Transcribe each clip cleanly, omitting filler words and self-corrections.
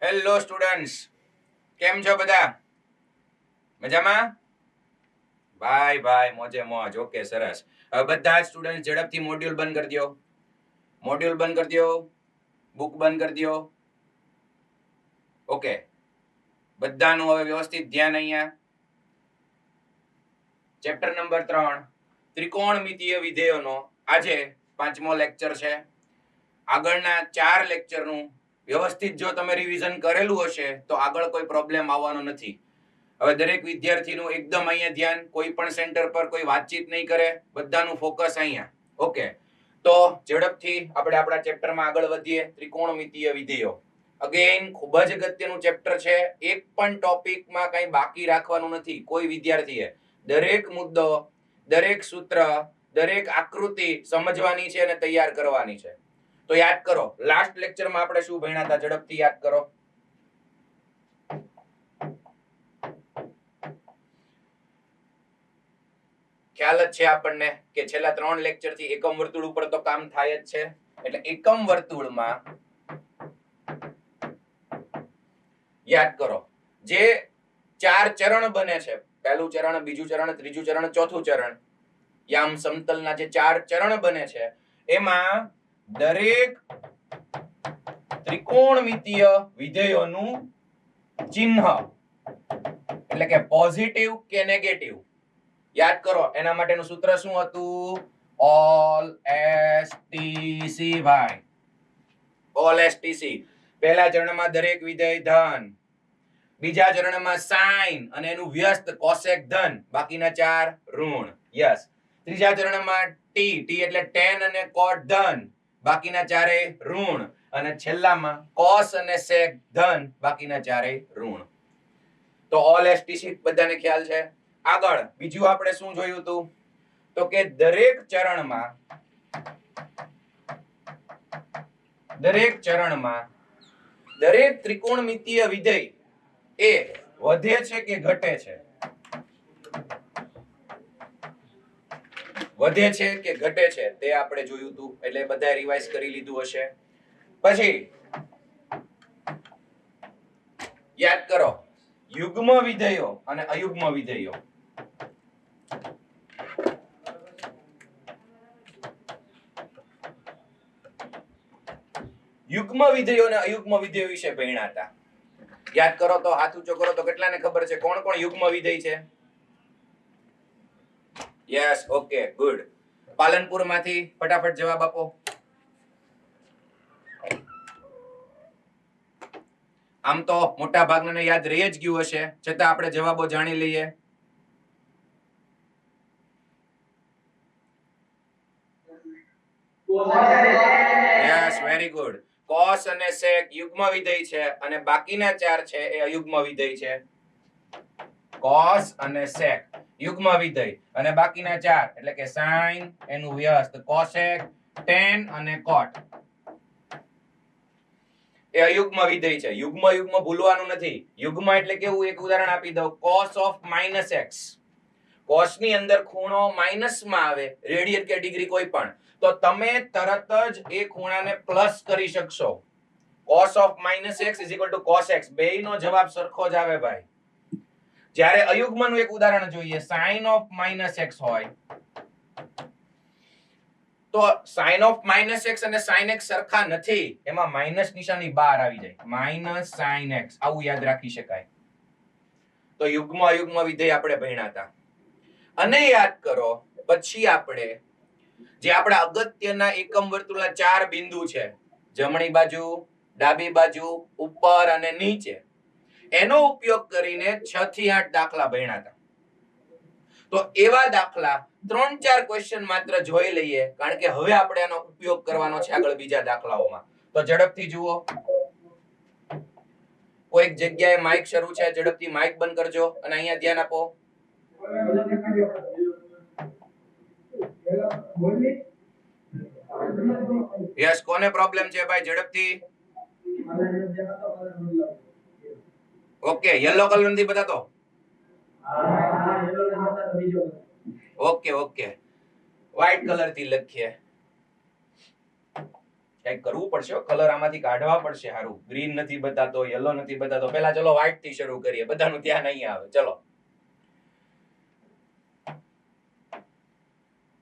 Hello students, કેમ છો બધા? મજામાં? ભાઈ ભાઈ મોજે મોજ. ઓકે, સરસ. હવે બધા સ્ટુડન્ટ ઝડપથી મોડ્યુલ બંધ કરી દો. મોડ્યુલ બંધ કરી દો. બુક બંધ કરી દો. ઓકે, બધાનું હવે વ્યવસ્થિત ધ્યાન અહીંયા. ચેપ્ટર નંબર 3 ત્રિકોણમિતીય વિધેયોનો આજે 5મો લેક્ચર છે. આગળના 4 લેક્ચરનું વ્યવસ્થિત જો તમે રિવિઝન કરેલું હશે તો આગળ કોઈ પ્રોબ્લેમ આવવાનો નથી. હવે દરેક વિદ્યાર્થીનું એકદમ અહીંયા ધ્યાન, કોઈ પણ સેન્ટર પર કોઈ વાતચીત નહીં કરે, બધાનું ફોકસ અહીંયા. ઓકે, તો ઝડપથી આપણે આપણા ચેપ્ટરમાં આગળ વધીએ. ત્રિકોણમિતીય વિધેયો અગેન ખૂબ જ અગત્યનું ચેપ્ટર છે. એક પણ ટોપિકમાં કંઈ બાકી રાખવાનું નથી કોઈ વિદ્યાર્થીએ. દરેક મુદ્દો, દરેક સૂત્ર, દરેક આકૃતિ સમજવાની છે અને તૈયાર કરવાની છે. તો યાદ કરો, લાસ્ટ લેક્ચરમાં આપણે શું ભણ્યા હતા? ઝડપથી યાદ કરો. ખ્યાલ જ છે આપણને કે છેલ્લા 3 લેક્ચર થી એકમ વર્તુળ ઉપર તો કામ થાય જ છે. એટલે એકમ વર્તુળમાં યાદ કરો, જે 4 ચરણ બને છે, પહેલું ચરણ, બીજું ચરણ, ત્રીજું ચરણ, ચોથું ચરણ, યામ સમતલના જે 4 ચરણ બને છે એમાં દરેક ત્રિકોણમિતીય વિધેયોનું ચિહ્ન એટલે કે પોઝિટિવ કે નેગેટિવ યાદ કરો. એના માટેનું સૂત્ર શું હતું? ઓલ એસટીસી ભાઈ, ઓલ એસટીસી. પહેલા ચરણમાં દરેક વિધેય ધન, બીજા ચરણમાં સાઇન અને એનું વ્યસ્ત કોસેક ધન, બાકીના 4 ઋણ. યસ. ત્રીજા ચરણમાં ટી, ટી એટલે tan અને cot ધન, બાકીના 4 ઋણ. અને છેલ્લામાં cos અને sec ધન, બાકીના 4 ઋણ. તો ઓલ એસટીસી બધાને ખ્યાલ છે. આગળ બીજું આપણે શું જોયું હતું? તો કે દરેક ચરણમાં દરેક ત્રિકોણમિતીય વિધેય એ વધે છે કે ઘટે છે? વધે છે કે ઘટે છે તે આપણે જોયું હતું. એટલે બધાએ રિવાઇઝ કરી લીધું હશે. પછી યાદ કરો, યુગ્મ વિધેયો અને અયુગ્મ વિધેયો. યુગ્મ વિધેયો અને અયુગ્મ વિધેયો વિશે ભણ્યા હતા. યાદ કરો તો, હાથ ઊંચો કરો તો કેટલાને ખબર છે કોણ કોણ યુગ્મ વિધેય છે? Yes, okay, good. પાલનપુરમાંથી ફટાફટ જવાબ આપો. આમ તો મોટા ભાગનાને યાદ રહી જ ગયું હશે, છતાં આપણે જવાબો જાણી લઈએ. Yes, very good. cos અને sec યુગ્મ વિધેય છે અને બાકીના 4 છે એ અયુગ્મ વિધેય છે. cos અને sec યુગ્મ વિધેય અને બાકીના 4 એટલે કે sin, એનું વ્યસ્ત, cosec, tan અને cot એ અયુગ્મ વિધેય છે. યુગ્મ યુગ્મ ભૂલવાનું નથી. યુગ્મ એટલે કેવું? એક ઉદાહરણ આપી દઉં. cos of -x. cos ની અંદર ખૂણો માઈનસ માં આવે, રેડિયન કે ડિગ્રી કોઈ પણ, તો તમે તરત જ એ ખૂણાને પ્લસ કરી શકશો. cos of -x = cos x. બેયનો જવાબ સરખો જ આવે ભાઈ. જ્યારે અયુગ્મનું એક ઉદાહરણ જોઈએ, sin of -x હોય તો sin of -x અને sin x સરખા નથી, એમાં માઈનસ નિશાની બહાર આવી જાય, -sin x. આવું યાદ રાખી શકાય. તો યુગ્મ અયુગ્મ વિધેય આપણે ભણ્યા હતા. અને યાદ કરો, પછી આપણે જે આપણા અગત્યના એકમ વર્તુળના 4 બિંદુ છે, જમણી બાજુ, ડાબી બાજુ, ઉપર અને નીચે, એનો ઉપયોગ કરીને 6 થી 8 દાખલા ભણ્યા હતા. તો એવા દાખલા 3-4 ક્વેશ્ચન માત્ર જોઈ લઈએ, કારણ કે હવે આપણે આનો ઉપયોગ કરવાનો છે આગળ બીજા દાખલાઓમાં. તો ઝડપથી જુઓ. કોઈક જગ્યાએ માઈક શરૂ છે, ઝડપથી માઈક બંધ કરજો અને અહીંયા ધ્યાન આપો. યસ, કોને પ્રોબ્લેમ છે ભાઈ? ઝડપથી. ઓકે, યલો કલર નથી બતાતો. ઓકે, ઓકે, વ્હાઈટ કલર થી લખીએ. કઈક કરવું પડશે, કલર આમાંથી કાઢવા પડશે. સારું, ગ્રીન નથી બતાતો, યલો નથી બતાતો. પહેલા ચલો વ્હાઈટ થી શરૂ કરીએ, બધાનું ધ્યાન અહીંયા આવે. ચલો,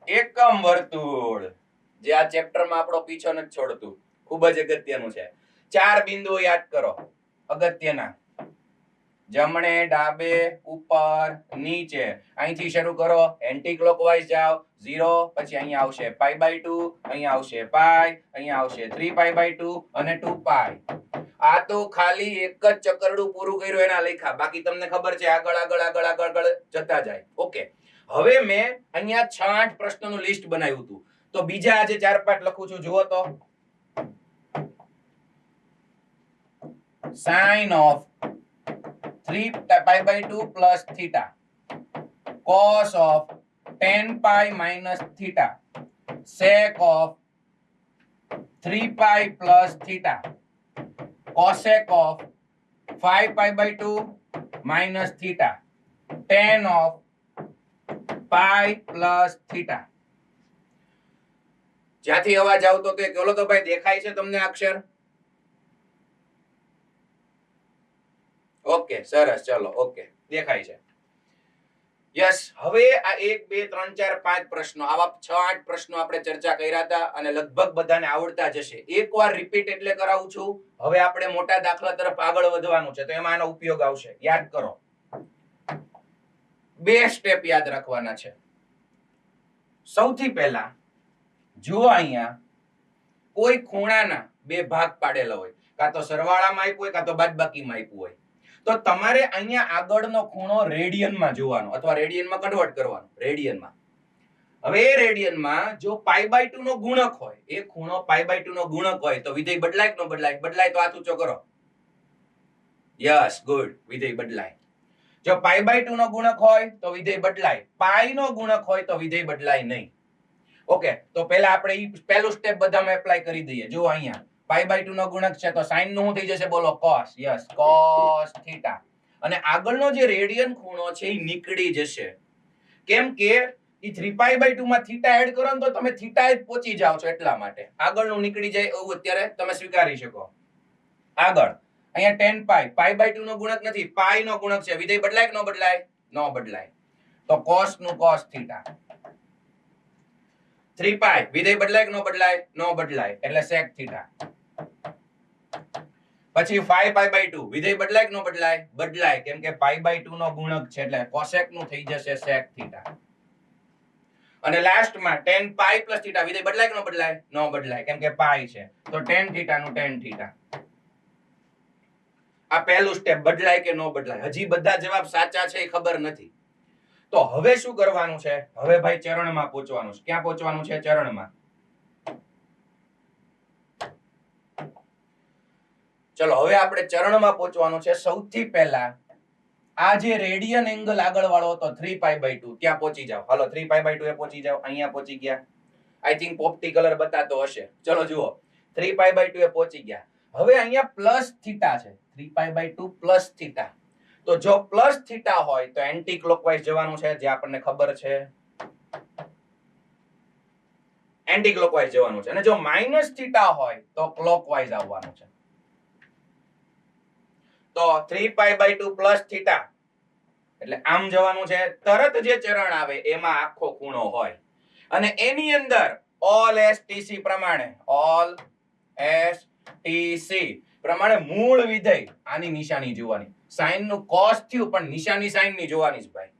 એકમ વર્તુળ, જે આ ચેપ્ટરમાં આપણો પીછો નથી છોડતું, ખૂબ જ અગત્યનું છે. 4 બિંદુઓ યાદ કરો અગત્યના: જમણે, ડાબે, ઉપર, નીચે. અહીંથી શરૂ કરો, એન્ટી ક્લોકવાઇઝ જાઓ 0, પછી અહીંયા આવશે π/2, અહીંયા આવશે π, અહીંયા આવશે 3π/2 અને 2π. આ તો ખાલી એક જ ચક્કરડું પૂરું કર્યું એના લેખા, બાકી તમને ખબર છે આગળ આગળ આગળ આગળ આગળ જતા જાય. ઓકે, હવે મેં અહીંયા 6-8 પ્રશ્નોનું લિસ્ટ બનાવ્યું હતું, તો બીજા આજે 4-5 લખું છું, જુઓ તો. sin of 3π/2 plus theta, cos of 10π minus theta, sec of 3π plus theta, cosec of 5π/2 minus theta, tan of pi plus theta. જ્યાંથી અવાજ આવતો કે બોલો તો ભાઈ, દેખાય છે તમને અક્ષર? ઓકે, સરસ, ચલો, ઓકે, દેખાય છે. યસ, હવે આ 1 2 3 4 5 પ્રશ્નો, આવા 6-8 પ્રશ્નો આપણે ચર્ચા કર્યા હતા અને લગભગ બધાને આવડતા જશે. એકવાર રિપીટ એટલે કરાવું છું. હવે આપણે મોટા દાખલા તરફ આગળ વધવાનું છે, તો એમાં આનો ઉપયોગ આવશે. યાદ કરો, 2 સ્ટેપ યાદ રાખવાના છે. સૌથી પહેલા જુઓ, અહીંયા કોઈ ખૂણાના 2 ભાગ પાડેલા હોય, કાં તો સરવાળામાં આપ્યું હોય કાં તો બાદબાકીમાં આપ્યું હોય, તો તમારે અહીંયા આગળનો ખૂણો રેડિયનમાં જોવાનો અથવા રેડિયનમાં કન્વર્ટ કરવાનો. રેડિયનમાં, હવે રેડિયનમાં જો π/2 નો ગુણક હોય, એ ખૂણો π/2 નો ગુણક હોય, તો વિધેય બદલાય કે ન બદલાય? બદલાય, તો હાથ ઊંચો કરો. યસ, ગુડ, વિધેય બદલાય. જો π/2 નો ગુણક હોય તો વિધેય બદલાય, π નો ગુણક હોય તો વિધેય બદલાય નહીં. ઓકે, તો પહેલા આપણે પહેલું સ્ટેપ બધામાં એપ્લાય કરી દઈએ. જો અહીંયા π/2 નો ગુણક છે, તો sin નું શું થઈ જશે? બોલો, cos. Yes, cos θ. અને આગળનો જે રેડિયન ખૂણો છે એ નીકળી જશે, કેમ કે એ 3π/2 માં θ એડ કરો ને તો તમે θ જ પહોંચી જાઓ છો, એટલા માટે આગળનું નીકળી જાય એવું અત્યારે તમે સ્વીકારી શકો. આગળ અહીંયા 10π, π/2 નો ગુણક નથી, π નો ગુણક છે. વિધેય બદલાય કે ન બદલાય? ન બદલાય. તો cos નું cos θ. 3π, વિધેય બદલાય કે ન બદલાય? ન બદલાય, એટલે sec θ. પછી 5π/2, વિધેય બદલાય કે ન બદલાય? બદલાય, કેમ કે π/2 નો ગુણક છે, એટલે cosec નું થઈ જશે sec θ. અને લાસ્ટમાં 10π plus θ, વિધેય બદલાય કે ન બદલાય? ન બદલાય, કેમ કે π છે, તો tan θ નું tan θ. આ પહેલું સ્ટેપ. બદલાય કે ન બદલાય? હજી બધા જવાબ સાચા છે એ ખબર નથી. તો હવે શું કરવાનું છે? હવે ભાઈ ચરણમાં પહોંચવાનું છે. ક્યાં પહોંચવાનું છે? ચરણમાં. ચલો, હવે આપણે ચરણમાં પહોંચવાનું છે. સૌથી પહેલા આ જે રેડિયન એંગલ આગળ વાળો હતો 3π/2, ત્યાં પહોંચી જાઓ. હાલો, 3π/2 એ પહોંચી જાઓ. અહીંયા પહોંચી ગયા. આઈ થિંક પોપટી કલર બતાતો હશે. ચલો જુઓ, 3π/2 એ પહોંચી ગયા. હવે અહીંયા પ્લસ θ છે, 3π/2 પ્લસ θ. તો જો પ્લસ θ હોય તો એન્ટી ક્લોકવાઇઝ જવાનું છે, જે આપણને ખબર છે. એન્ટી ક્લોકવાઇઝ જવાનું છે. અને જો માઇનસ θ હોય તો ક્લોકવાઇઝ આવવાનું છે. તો 3π/2 પ્લસ θ એટલે આમ જવાનું છે. તરત જે ચરણ આવે એમાં આખો ખૂણો હોય અને એની અંદર ઓલ STC પ્રમાણે, ઓલ STC પ્રમાણે મૂળ વિધેય આની નિશાની જોવાની. સાઇન નું cos થયું, પણ નિશાની સાઇન ની જોવાની જ ભાઈ.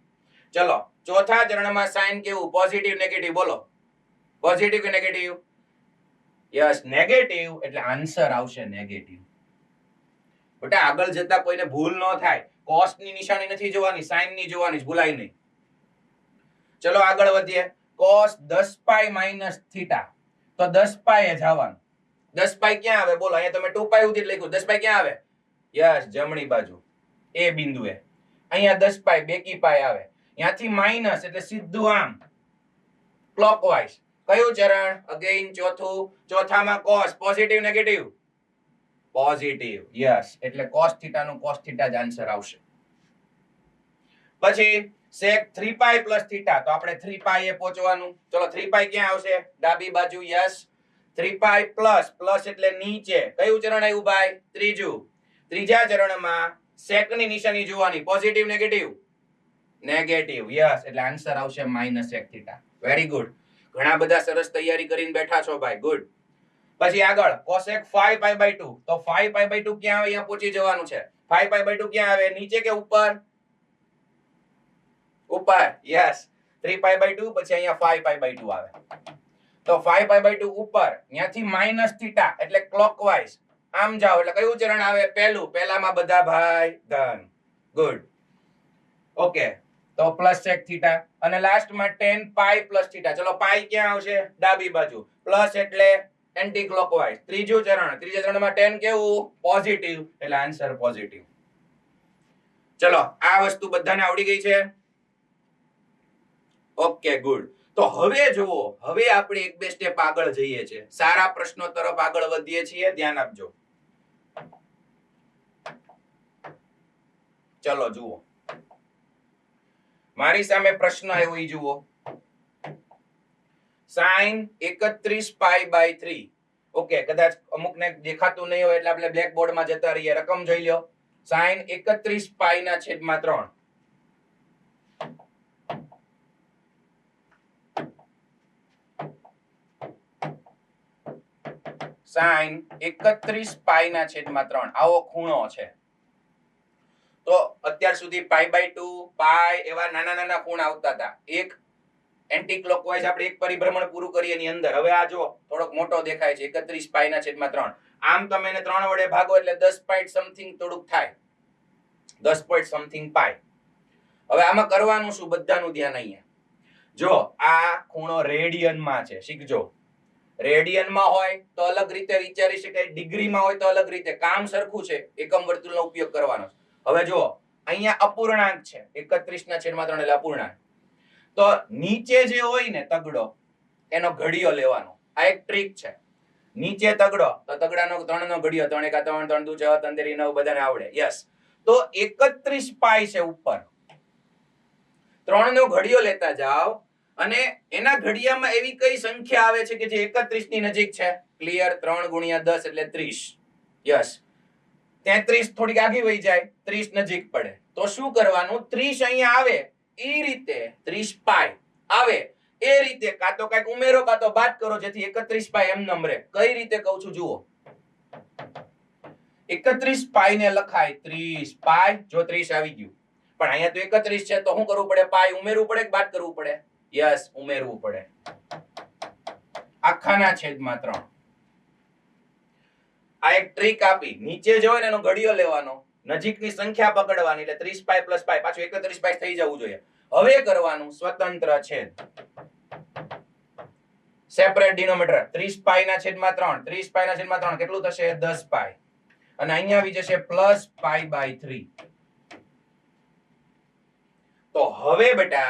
ચલો, ચોથા ચરણમાં સાઇન કેવું? Positive negative? બોલો, પોઝિટિવ કે નેગેટિવ? યસ, નેગેટિવ, એટલે આન્સર આવશે નેગેટિવ. બેટા આગળ જતા કોઈને ભૂલ ન થાય, cos ની નિશાની નથી જોવાની, sin ની જોવાની, ભૂલાય નહીં. ચલો આગળ વધીએ. cos 10π minus θ, તો 10π એ જવાનું. 10π ક્યાં આવે? બોલો, અહીંયા તમે 2π સુધી લખ્યું, 10π ક્યાં આવે? યસ, જમણી બાજુ એ બિંદુએ. અહીંયા 10π બેકી પાય આવે, ત્યાંથી માઇનસ એટલે સીધું આમ ક્લોકવાઇઝ. કયું ચરણ? અગેઇન ચોથું. ચોથામાં cos, positive negative? Positive. Yes, એટલે cos θ નું cos θ જ આન્સર આવશે. પછી sec 3π plus θ, તો આપણે 3π એ પહોંચવાનું. ચલો, 3π ક્યાં આવશે? ડાબી બાજુ. યસ, 3 પાઈ પ્લસ પ્લસ એટલે નીચે કયું ચરણ આવ્યું ભાઈ ત્રીજું ત્રીજા ચરણમાં સેકની નિશાની જોવાની પોઝિટિવ નેગેટિવ નેગેટિવ યસ એટલે આન્સર આવશે -sec થીટા વેરી ગુડ ઘણા બધા સરસ તૈયારી કરીને બેઠા છો ભાઈ ગુડ પછી આગળ cosec 5 પાઈ બાય 2 તો 5 પાઈ બાય 2 ક્યાં આવે અહીંયા પહોંચી જવાનું છે 5 પાઈ બાય 2 ક્યાં આવે નીચે કે ઉપર ઉપર યસ 3 પાઈ બાય 2 પછી અહીંયા 5 પાઈ બાય 2 આવે તો 5 પાઈ બાય 2 ઉપર ત્યાંથી માઈનસ થીટા એટલે ક્લોકવાઇઝ આમ જાઓ એટલે કયું ચરણ આવે પહેલું પહેલામાં બધા ભાઈ ધન ગુડ ઓકે તો પ્લસ sec થીટા અને લાસ્ટમાં tan પાઈ પ્લસ થીટા ચલો પાઈ ક્યાં આવશે ડાબી બાજુ પ્લસ એટલે એન્ટી ક્લોકવાઇઝ ત્રીજું ચરણ ત્રીજા ચરણમાં tan કેવું પોઝિટિવ એટલે આન્સર પોઝિટિવ ચલો આ વસ્તુ બધાને આવડી ગઈ છે ઓકે ગુડ તો હવે જુઓ હવે આપણે એક બે સ્ટેપ આગળ જઈએ છીએ સારા પ્રશ્નો તરફ આગળ વધીએ છીએ ધ્યાન આપજો ચલો જુઓ મારી સામે પ્રશ્ન આવ્યો ઈ જુઓ sin 31 પાઈ બાય 3 ઓકે કદાચ અમુકને દેખાતું નહીં હોય એટલે આપણે બ્લેક બોર્ડ માં જતા રહીએ રકમ જોઈ લ્યો sin 31 પાઈ ના છેદમાં 3 sin 31 પાઈ ના છેદમાં 3 આવો ખૂણો છે તો અત્યાર સુધી પાઈ બાય 2 પાઈ એવા નાના નાના ખૂણા આવતા હતા એક એન્ટી ક્લોકવાઇઝ આપણે એક પરિભ્રમણ પૂરું કરીએ એની અંદર હવે આ જો થોડોક મોટો દેખાય છે 31 પાઈ ના છેદમાં 3 આમ તમે એને 3 વડે ભાગો એટલે 10 પોઈન્ટ સમથિંગ થોડુંક થાય 10 પોઈન્ટ સમથિંગ પાઈ હવે આમાં કરવાનું શું બધાનું ધ્યાન અહીંયા જો આ ખૂણો રેડિયન માં છે શીખજો રેડિયન માં હોય તો અલગ રીતે વિચારી શકાય ડિગ્રી માં હોય તો અલગ રીતે કામ સરખું છે એકમ વર્તુળનો ઉપયોગ કરવાનો હવે જો અહીંયા અપૂર્ણાંક છે 31 ના છેદમાં 3 એટલે અપૂર્ણાંક તો નીચે જે હોય ને તગડો એનો ઘડિયો લેવાનો આ એક ટ્રીક છે નીચે તગડો તો તગડાનો 3 નો ઘડિયો 3 1 3 3 2 6 3 3 9 બધાને આવડે યસ તો 31 પાઈ છે ઉપર 3 નો ઘડિયો લેતા જાઓ અને એના ઘડિયામાં એવી કઈ સંખ્યા આવે છે કે જે 31 ની નજીક છે ક્લિયર 3 ગુણ્યા 10 એટલે 30 યસ 33 થોડીક આગી વહી જાય 30 નજીક પડે તો શું કરવાનું 30 અહીંયા આવે એ રીતે 30 પાઈ આવે એ રીતે કાં તો કઈક ઉમેરો કાં તો બાદ કરો જેથી 31 પાઈ એમ નંબરે કઈ રીતે કહું છું જુઓ 31 પાઈ ને લખાય 30 પાઈ જો 30 આવી ગયું પણ અહીંયા તો 31 છે તો શું કરવું પડે પાઈ ઉમેરવું પડે કે બાદ કરવું પડે યસ ઉમેરવું પડે આખાના છેદમાં 3 આ એક ટ્રીક આપી નીચે જો એનો ઘડિયો લેવાનો નજીકની સંખ્યા પકડવાની એટલે 30 પાઈ પ્લસ પાઈ પાછું 31 પાઈ થઈ જવું જોઈએ હવે કરવાનું સ્વતંત્ર છેદ સેપરેટ ડિનોમિનેટર 30 પાઈ ના છેદમાં 3 30 પાઈ ના છેદમાં 3 કેટલું થશે 10 પાઈ અને અહીંયા આવી જશે પ્લસ પાઈ બાય 3 તો હવે બેટા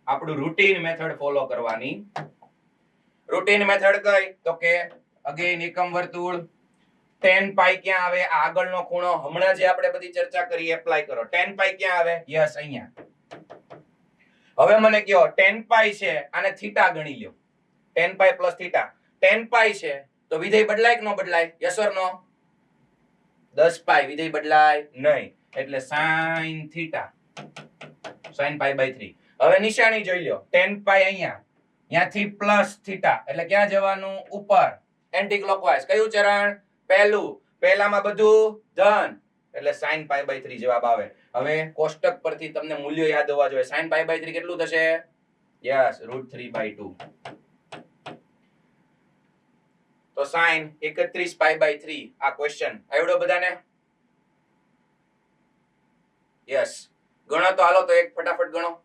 આપણું રૂટીન મેથડ ફોલો કરવાની રૂટીન મેથડ કઈ તો કે અગેન એકમ વર્તુળ tan પાઈ ક્યાં આવે આગળનો ખૂણો હમણાં જે આપણે બધી ચર્ચા કરી એપ્લાય કરો tan પાઈ ક્યાં આવે યસ અહીંયા હવે મને કહો tan પાઈ છે આને થીટા ગણી લ્યો tan pi plus theta tan પાઈ છે તો વિધેય બદલાય કે ન બદલાય યસ ઓર નો 10 પાઈ વિધેય બદલાય નહીં એટલે sin theta sin pi by 3 હવે નિશાની જોઈ લ્યો tan પાઈ અહીંયા ત્યાંથી પ્લસ થીટા એટલે ક્યાં જવાનું ઉપર એન્ટી ક્લોકવાઇઝ કયું ચરણ પહેલું પહેલામાં બધું ધન એટલે sin પાઈ બાય 3 જવાબ આવે હવે કોષ્ટક પરથી તમને મૂલ્યો યાદ હોવા જોઈએ sin પાઈ બાય 3 કેટલું થશે યસ √3/2 તો sin 31 પાઈ બાય 3 આ ક્વેશ્ચન આવડો બધાને યસ ગણો તો હાલો તો એક ફટાફટ ગણો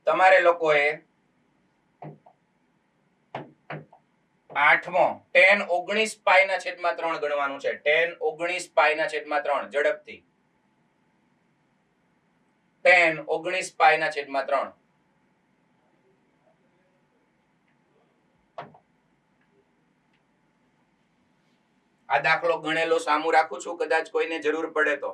તમારે લોકોએ 8મો tan 19 પાઈ ના છેદમાં 3 ગણવાનું છે tan 19 પાઈ ના છેદમાં 3 ઝડપથી tan 19 પાઈ ના છેદમાં 3 આ દાખલો ગણેલો સામું રાખું છું કદાચ કોઈને જરૂર પડે તો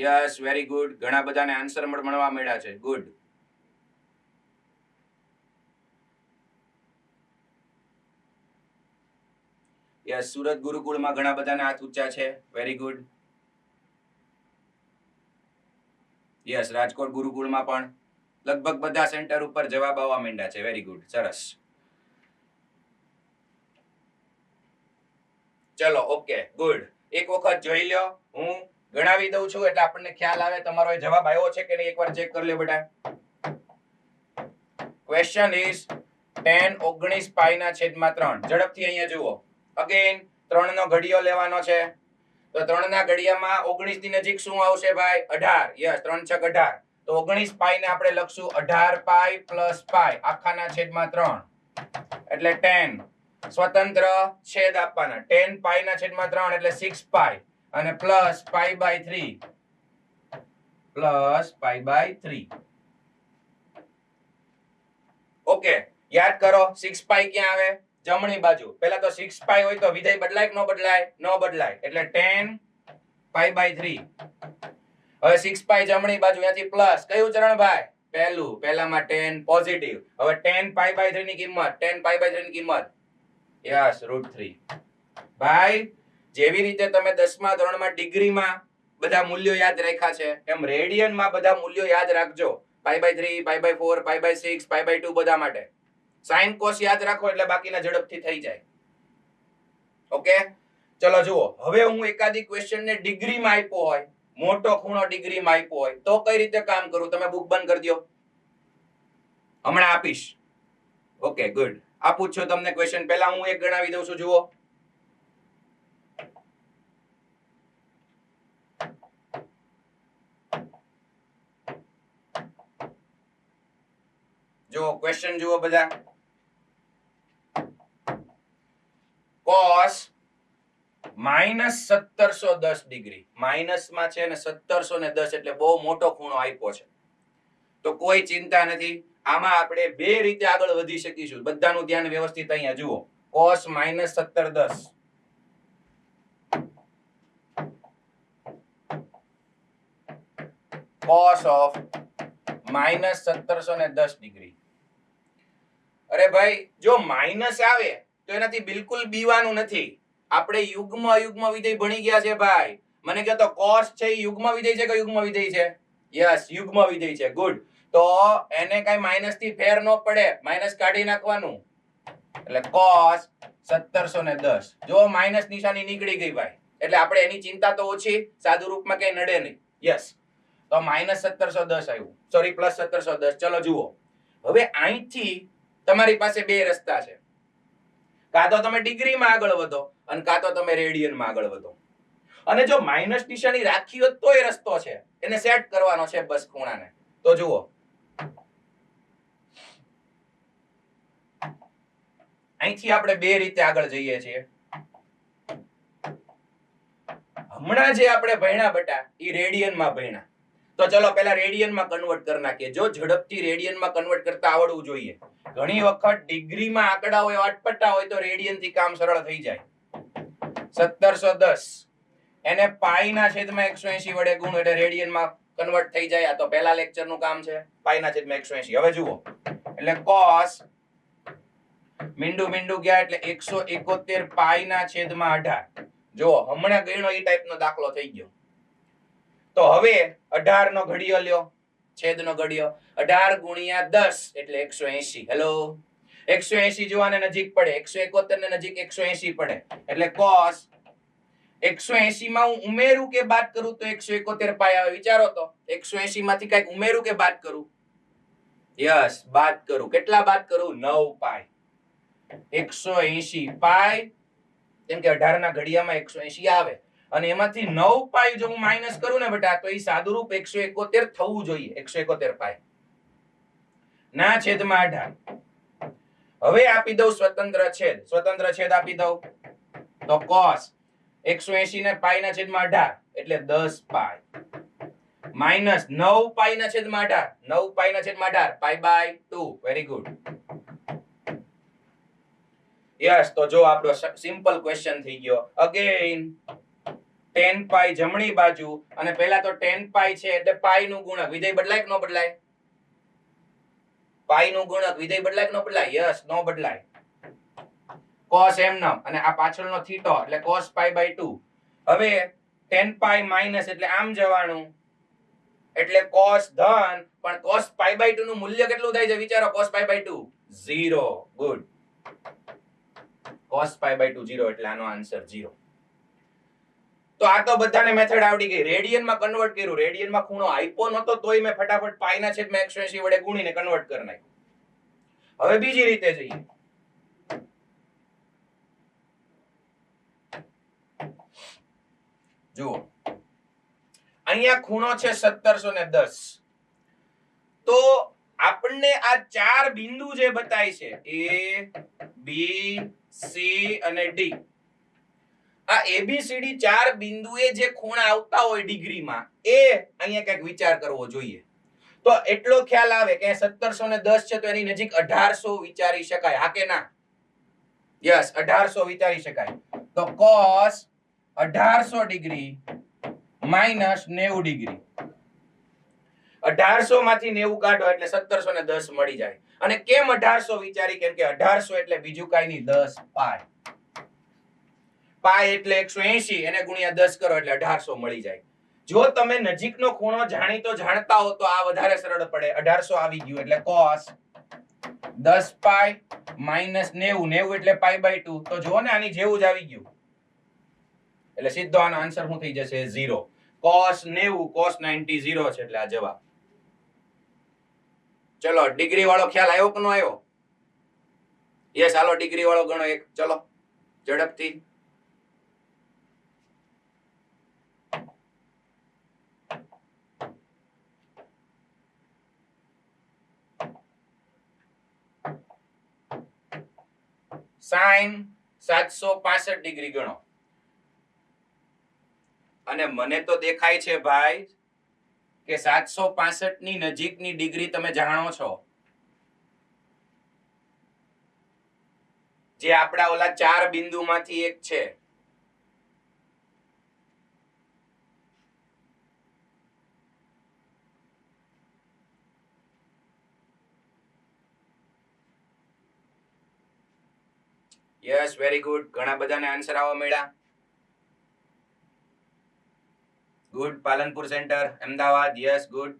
યસ વેરી ગુડ. ઘણા બધાને આન્સર મળવા મળ્યા છે. ગુડ. યસ સુરત ગુરુકુળમાં ઘણા બધાના હાથ ઊંચા છે. Very good. યસ રાજકોટ ગુરુકુળમાં પણ લગભગ બધા સેન્ટર ઉપર જવાબ આવવા માંડ્યા છે. Very good. સરસ. ચલો ઓકે ગુડ. એક વખત જોઈ લ્યો, હું ગણાવી દઉં છું એટલે આપણને ખ્યાલ આવે તમારો જવાબ આવ્યો છે કે નહીં. એકવાર ચેક કરી લ્યો બેટા. ક્વેશ્ચન ઇઝ tan 19 પાઈ ના છેદમાં 3. ઝડપથી અહીંયા જુઓ. અગેન 3 નો ઘડિયો લેવાનો છે. તો 3 ના ઘડિયામાં 19 ની નજીક શું આવશે ભાઈ? 18. યસ 3 છક 18. તો 19 પાઈ ને આપણે લખશું 18 પાઈ પ્લસ પાઈ આખાના છેદમાં 3 એટલે 10. સ્વતંત્ર છેદ આપવાના. 10 પાઈ ના છેદમાં 3 એટલે 6 પાઈ અને plus pi by 3 plus pi by 3. Okay યાદ કરો 6 પાઈ ક્યાં આવે? જમણી બાજુ. પહેલા તો 6 પાઈ હોય તો વિધેય બદલાય કે ન બદલાય? ન બદલાય. એટલે 10 પાઈ બાય 3. હવે 6 પાઈ જમણી બાજુ, ત્યાંથી પ્લસ. કયું ચરણ ભાઈ? પહેલું. પહેલામાં 10 પોઝિટિવ. હવે 10 પાઈ બાય 3 ની કિંમત, 10 પાઈ બાય 3 ની કિંમત યસ √3. ભાઈ જેવી રીતે તમે 10મા ધોરણમાં ડિગ્રીમાં બધા મૂલ્યો યાદ રાખ્યા છે, એમ રેડિયનમાં બધા મૂલ્યો યાદ રાખજો. Pi by 3, pi by 4, pi by 6, pi by 2 બધા માટે. સાઈન કોસ યાદ રાખો એટલે બાકીના ઝડપથી થઈ જાય. ઓકે ચલો જુઓ. હવે હું એકાદી ક્વેશ્ચન ને ડિગ્રીમાં આપ્યો હોય, મોટો ખૂણો ડિગ્રીમાં આપ્યો હોય તો કઈ રીતે કામ કરું? તમે બુક બંધ કરી દો, હમણાં આપીશ. Okay good. આપું છું તમને ક્વેશ્ચન. પહેલા હું એક ગણાવી દઉં છું. જુઓ જો ક્વેશ્ચન જુઓ બધા. cos -1710 degree. માઇનસમાં છે ને 1710 એટલે બહુ મોટો ખૂણો આપ્યો છે. તો કોઈ ચિંતા નથી. આમાં આપણે બે રીતે આગળ વધી શકીશું. બધાનું ધ્યાન વ્યવસ્થિત અહીંયા જુઓ. cos -1710 cos of -1710 degree. અરે ભાઈ જો માઇનસ આવે તો એનાથી બિલકુલ બીવાનું નથી. આપણે યુગ્મ અયુગ્મ વિધેય ભણી ગયા છે ભાઈ. મને કહો તો cos છે એ યુગ્મ વિધેય છે કે યુગ્મ વિધેય છે? યસ યુગ્મ વિધેય છે. ગુડ. તો એને કઈ માઇનસ થી ફેર ન પડે, માઇનસ કાઢી નાખવાનું. એટલે cos 1710. જો માઇનસ નિશાની નીકળી ગઈ ભાઈ એટલે આપણે એની ચિંતા તો ઓછી, સાદુ રૂપમાં કઈ નડે નહીં. યસ તો -1710 આવ્યું, સોરી +1710. ચલો જુઓ. હવે અહીંથી તમારી પાસે બે રસ્તા છે. કાં તો તમે ડિગ્રીમાં આગળ વધો અને કાં તો તમે રેડિયનમાં આગળ વધો. અને જો માઇનસ નિશાની રાખી હોત તોય રસ્તો છે. એને સેટ કરવાનો છે બસ ખૂણાને. તો જુઓ અહીંથી આપણે બે રીતે આગળ જઈએ છીએ. હમણાં જે આપણે ભણ્યા બટા એ રેડિયનમાં ભણ્યા. તો ચલો પહેલા રેડિયનમાં કન્વર્ટ કરી નાખીએ. જો ઝડપથી રેડિયનમાં કન્વર્ટ કરતા આવડવું જોઈએ. ઘણી વખત ડિગ્રીમાં આંકડા હોય, અટપટા હોય તો રેડિયનથી કામ સરળ થઈ જાય. 1710 એને પાઈ ના છેદમાં 180 વડે ગુણ એટલે રેડિયનમાં કન્વર્ટ થઈ જાય. આ તો પહેલા લેક્ચરનું કામ છે. પાઈ ના છેદમાં 180. હવે જુઓ એટલે cos મીંડું ગયા એટલે 171 પાઈ ના છેદમાં 18. જો હમણાં ગણ્યો એ ટાઈપનો દાખલો થઈ ગયો. તો હવે 18 નો ઘડિયો લ્યો, છેદનો ઘડિયો. 18 ગુણ્યા 10 એટલે 180. હેલો 180 જોવાને નજીક પડે, 171 ને નજીક 180 પડે એટલે cos 180 માં હું ઉમેરું કે બાદ કરું તો 171 પાઈ આવે. વિચારો તો 180 માંથી કઈક ઉમેરું કે બાદ કરું? યસ બાદ કરું. કેટલા બાદ કરું? 9 પાઈ. 180 પાઈ કેમ કે 18 ના ઘડિયામાં 180 આવે અને એમાંથી 9 પાઈ જો હું માઈનસ કરું ને બેટા તો એ સાદુરૂપ 171 થવું જોઈએ. 171 પાઈ ના છેદમાં 18. હવે આપી દઉં સ્વતંત્ર છેદ. સ્વતંત્ર છેદ આપી દઉં તો cos 180 ને પાઈ ના છેદમાં 18 એટલે 10 પાઈ માઈનસ 9 પાઈ ના છેદમાં 18. 9 પાઈ ના છેદમાં 18 pi by 2. Very good. Yes તો જો આપણો સિમ્પલ ક્વેશ્ચન થઈ ગયો. અગેન tan પાઈ જમણી બાજુ અને પહેલા તો tan પાઈ છે એટલે પાઈ નું ગુણક. વિધેય બદલાય કે ન બદલાય? પાઈ નું ગુણક વિધેય બદલાય કે ન બદલાય? યસ, નો બદલાય. cos m નમ અને આ પાછળનો થીટો એટલે cos પાઈ બાય 2. હવે tan પાઈ માઈનસ એટલે આમ જવાનું એટલે cos ધન, પણ cos પાઈ બાય 2 નું મૂલ્ય કેટલું થાય છે વિચારો? cos pi by 2 0. Good. cos pi by 2 0 એટલે આનો આન્સર 0. તો આ તો બધાને મેથડ આવડી ગઈ. રેડિયન માં કન્વર્ટ કર્યું. રેડિયન માં ખૂણો આપ્યો નતો તોય મેં ફટાફટ પાઈ ના છેદમાં 180 વડે ગુણીને કન્વર્ટ કરી નાખ્યું. હવે બીજી રીતે જઈએ. જુઓ, અહીંયા ખૂણો છે 1710. તો આપણને આ ચાર બિંદુ જે બતાય છે A, B, C અને D, આ ABCD ચાર બિંદુએ જે ખૂણા આવતા હોય ડિગ્રીમાં એ અહીંયા કંઈક વિચાર કરવો જોઈએ. તો એટલો ખ્યાલ આવે કે 1710 છે તો એની નજીક 1800 વિચારી શકાય. હા કે ના? યસ, 1800 વિચારી શકાય. તો cos 1800 ડિગ્રી માઈનસ 90 ડિગ્રી. 1800 માંથી 90 કાઢો એટલે 1710 મળી જાય. અને કેમ 1800 વિચારી? કેમ કે 1800 એટલે બીજું કાઈ નહીં, 10 પાઈ. પાઈ એટલે 180, એને ગુણ્યા 10 કરો એટલે 1800 મળી જાય. જો તમે નજીકનો ખૂણો જાણીતો જાણતા હો તો આ વધારે સરળ પડે. 1800 આવી ગયું એટલે cos 10 પાઈ માઈનસ 90. 90 એટલે પાઈ બાય 2. તો જો ને આની જેવું જ આવી ગયું એટલે સીધો આનો આન્સર શું થઈ જશે? 0. cos 90 cos 90 0 છે એટલે આ જવાબ. ચલો, ડિગ્રી વાળો ખ્યાલ આવ્યો કે ન આવ્યો? યસ, હાલો ડિગ્રી વાળો ગણો એક. ચલો ઝડપથી. sin 765 ડિગ્રી ગણો. અને મને તો દેખાય છે ભાઈ કે 765 ની નજીકની ડિગ્રી તમે જાણો છો, જે આપણા ઓલા ચાર બિંદુમાંથી એક છે. Yes, very good. ઘણા બધાને આન્સર આવવા મળ્યા. Good. Palanpur centre, Ahmedabad. Yes, good.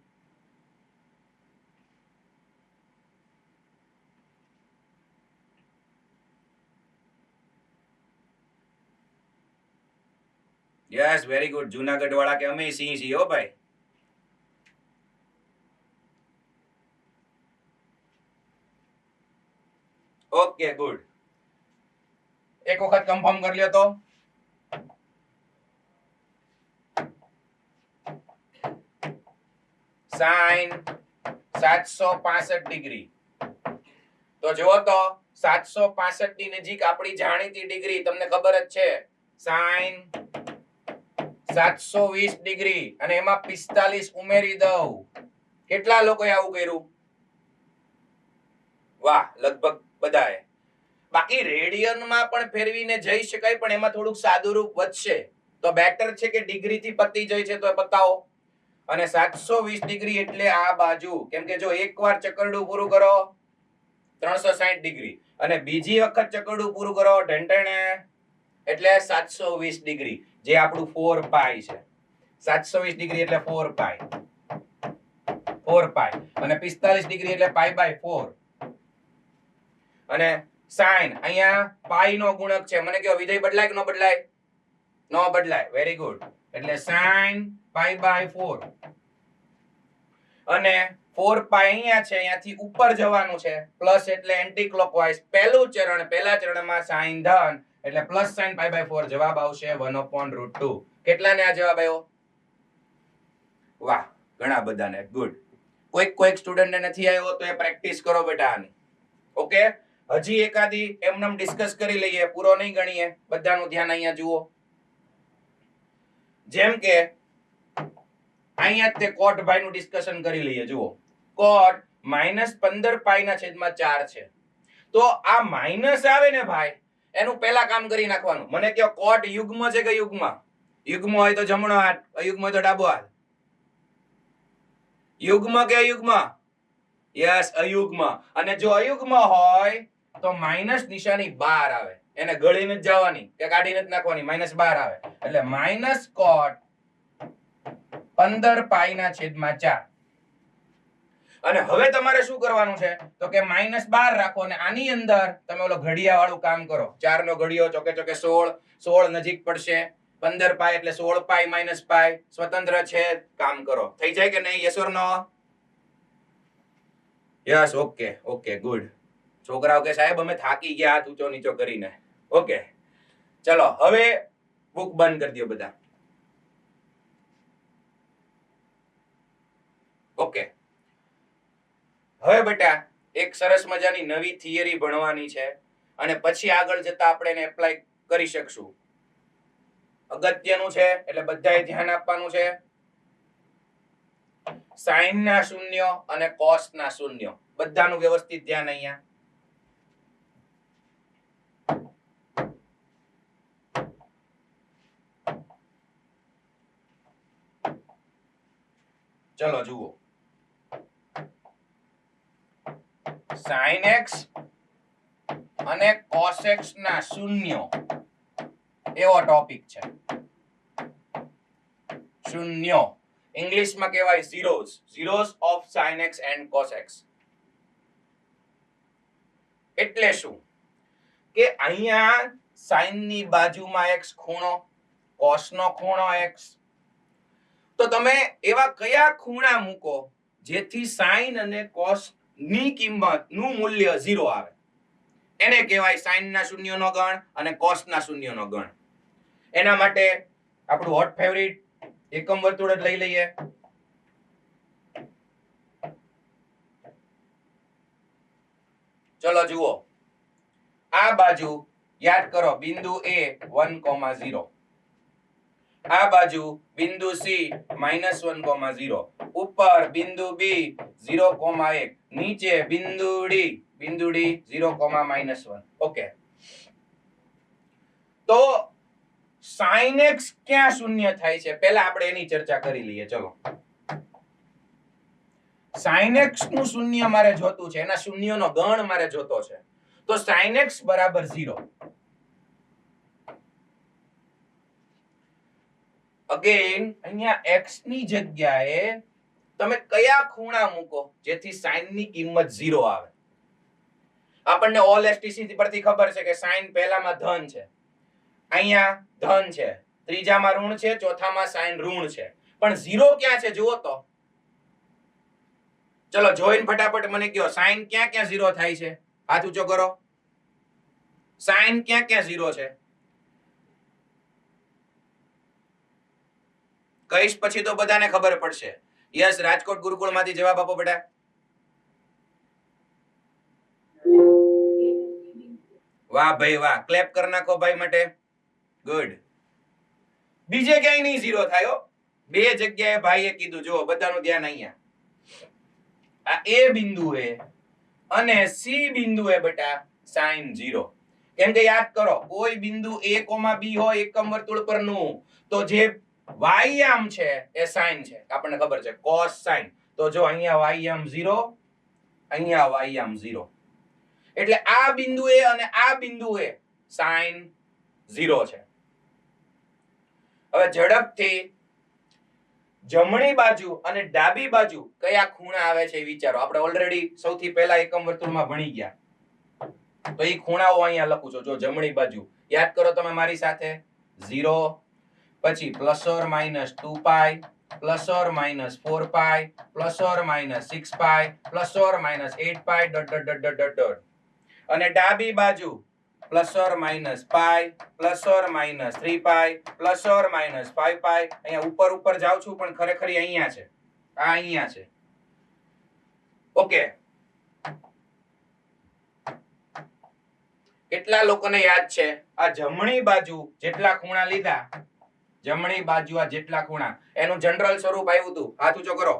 Yes, very good. Junagadh વાળા કે અમે સિંહ છીએ હો ભાઈ. Okay, good. એક વખત કન્ફર્મ કરી લ્યો તો. sin 765 degree. તો જુઓ તો 765 ની નજીક આપણી જાણીતી ડિગ્રી તમને ખબર જ છે, sin 720 ડિગ્રી. અને એમાં 45 ઉમેરી દઉં. કેટલા લોકોએ આવું કર્યું? વાહ, લગભગ બધાએ. બાકી રેડિયનમાં પણ ફેરવીને જઈ શકાય, પણ એમાં થોડુંક સાદું રૂપ વધશે. તો બેટર છે કે ડિગ્રી થી પતી જાય છે તો બતાવો. અને 720 ડિગ્રી એટલે આ બાજુ. કેમ કે જો એકવાર ચકરડું પૂરું કરો 360 ડિગ્રી અને બીજી વખત ચકરડું પૂરું કરો ઢંઢણે એટલે 720 ડિગ્રી, જે આપણું 4 પાઈ છે. 720 ડિગ્રી એટલે 4 પાઈ. 4 પાઈ અને 45 ડિગ્રી એટલે પાઈ બાય 4. અને sin અહીંયા પાઈ નો ગુણક છે. મને કહો વિધેય બદલાય કે ન બદલાય? ન બદલાય. Very good. એટલે sin પાઈ બાય 4. અને 4 પાઈ અહીંયા છે, અહીંયાથી ઉપર જવાનું છે. પ્લસ એટલે એન્ટી ક્લોકવાઇઝ. પહેલું ચરણ, પહેલા ચરણમાં sin ધન એટલે પ્લસ sin પાઈ બાય 4. જવાબ આવશે 1/√2. કેટલાને આ જવાબ આવ્યો? વાહ, ઘણા બધાને. ગુડ. કોઈક સ્ટુડન્ટને નથી આવ્યો તો એ પ્રેક્ટિસ કરો બેટા આની. ઓકે, હજી એકાદી એમનેમ ડિસ્કસ કરી લઈએ, પૂરો નહીં ગણીએ. બધાનું ધ્યાન અહીંયા જુઓ. જેમ કે અહીંયા તે કોટ ભાઈ નું ડિસ્કશન કરી લઈએ. જુઓ, કોટ -15 પાઈ ના છેદમાં 4 છે. તો આ માઇનસ આવે ને ભાઈ, એનું પહેલા કામ કરી નાખવાનું. મને કહો કોટ યુગ્મ છે કે યુગ્મ? યુગ્મ હોય તો જમણો હાથ, અયુગ્મ હોય તો ડાબો હાથ. યુગ્મ કે અયુગ્મ? યસ, અયુગ્મ. અને જો અયુગ્મ હોય તો માઇનસ નિશાની બહાર આવે, એને ગળીને જ જવાની કે કાઢીને જ નાખવાની, -12 આવે. એટલે માઇનસ કોટ 15 પાઈ ના છેદમાં 4. અને હવે તમારે શું કરવાનું છે તો કે -12 રાખો અને આની અંદર તમે ઓલો ઘડિયા વાળું કામ કરો. 4 નો ઘડિયો ચોકે ચોકે 16, 16 નજીક પડશે, 15 પાઈ એટલે 16 પાઈ માઇનસ પાઈ, સ્વતંત્ર છે, કામ કરો. થઈ જાય કે નહીં? Yes or no? Yes, okay okay, good. છોકરાઓ કે સાહેબ અમે થાકી ગયા હાથ ઊંચો નીચો કરીને. ઓકે, ચલો હવે બુક બંધ કરી દો બધા. ઓકે, હવે બેટા એક સરસ મજાની નવી થિયરી ભણવાની છે અને પછી આગળ જતા આપણે એને એપ્લાય કરી શકશું. અગત્યનું છે એટલે બધાએ ધ્યાન આપવાનું છે. સાઈન ના શૂન્ય અને કોસ ના શૂન્ય, બધાનું વ્યવસ્થિત ધ્યાન અહીંયા. ચલો જુઓ, sin x અને cos x ના શૂન્ય એવો ટોપિક છે. શૂન્ય ઇંગ્લિશમાં કહેવાય zeros of sin x and cos x. એટલે શું કે અહીંયા sin ની બાજુમાં x ખૂણો, cos નો ખૂણો x. તો તમે એવા કયા ખૂણા મૂકો જેથી sin અને cos ની કિંમત નું મૂલ્ય 0 આવે, એને કહેવાય sin ના શૂન્યનો ગણ અને cos ના શૂન્યનો ગણ. એના માટે આપણું હોટ ફેવરિટ એકમ વર્તુળ જ લઈ લઈએ. ચલો જુઓ, આ બાજુ યાદ કરો બિંદુ A 1,0, આ બાજુ બિંદુ C -1,0, ઉપર બિંદુ B 0,1, નીચે બિંદુ D 0,-1. ઓકે, તો sin x ક્યાં શૂન્ય થાય છે પહેલા આપણે એની ચર્ચા કરી લઈએ. ચલો, sin x નું શૂન્ય મારે જોતું છે, એના શૂન્યનો ગણ મારે જોતો છે. તો sin x બરાબર 0. અગેન અહીંયા x ની જગ્યાએ તમે કયા ખૂણા મૂકો જેથી sin ની કિંમત 0 આવે? આપણને ઓલ એસટીસી પરથી ખબર છે કે sin પહેલામાં ધન છે, અહીંયા ધન છે, ત્રીજામાં ઋણ છે, ચોથામાં sin ઋણ છે, પણ 0 ક્યાં છે જુઓ તો. ચલો જોઈન ફટાફટ મને કહો, sin ક્યાં ક્યાં 0 થાય છે? હાથ ઊંચો કરો. sin ક્યાં ક્યાં 0 છે? કઈશ પછી તો બધાને ખબર પડશે. યસ, રાજકોટ ગુરુકુળમાંથી જવાબ આપો બેટા. વાહ ભાઈ વાહ, ક્લેપ કરી નાખો ભાઈ માટે. ગુડ. બીજે ક્યાંય નહીં 0 થાય. બે જગ્યાએ ભાઈએ કીધું, જુઓ બધાનું ધ્યાન અહીંયા. આ A બિંદુએ અને C બિંદુએ બેટા sin 0. કેમ કે યાદ કરો, કોઈ બિંદુ A, B હોય એકમ વર્તુળ પરનું, તો જે વાયામ છે એ sin છે, આપણને ખબર છે, cos sin. તો જો અહીંયા વાયામ 0, અહીંયા વાયામ 0, એટલે આ બિંદુએ અને આ બિંદુએ sin 0 છે. હવે ઝડપથી જમણી બાજુ અને ડાબી બાજુ કયા ખૂણા આવે છે એ વિચારો. આપણે ઓલરેડી સૌથી પહેલા એકમ વર્તુળમાં ભણી ગયા, તો એ ખૂણાઓ અહીંયા લખું છું. જો જમણી બાજુ યાદ કરો તમે મારી સાથે, 0, પછી ±2 પાઈ, ±4 પાઈ, ±6 પાઈ, ±8 પાઈ, ડોટ. અને ડાબી બાજુ +or- pi, +or-3 pi, +or-5 પાઈ. અહીંયા ઉપર જાઉં છું પણ ખરેખર અહીંયા છે, આ અહીંયા છે. ઓકે, કેટલા લોકોને યાદ છે આ જમણી બાજુ જેટલા ખૂણા લીધા, જમણી બાજુ આ જેટલા ખૂણા, એનું જનરલ સ્વરૂપ આવ્યું હતું? હાથ ઊંચો કરો.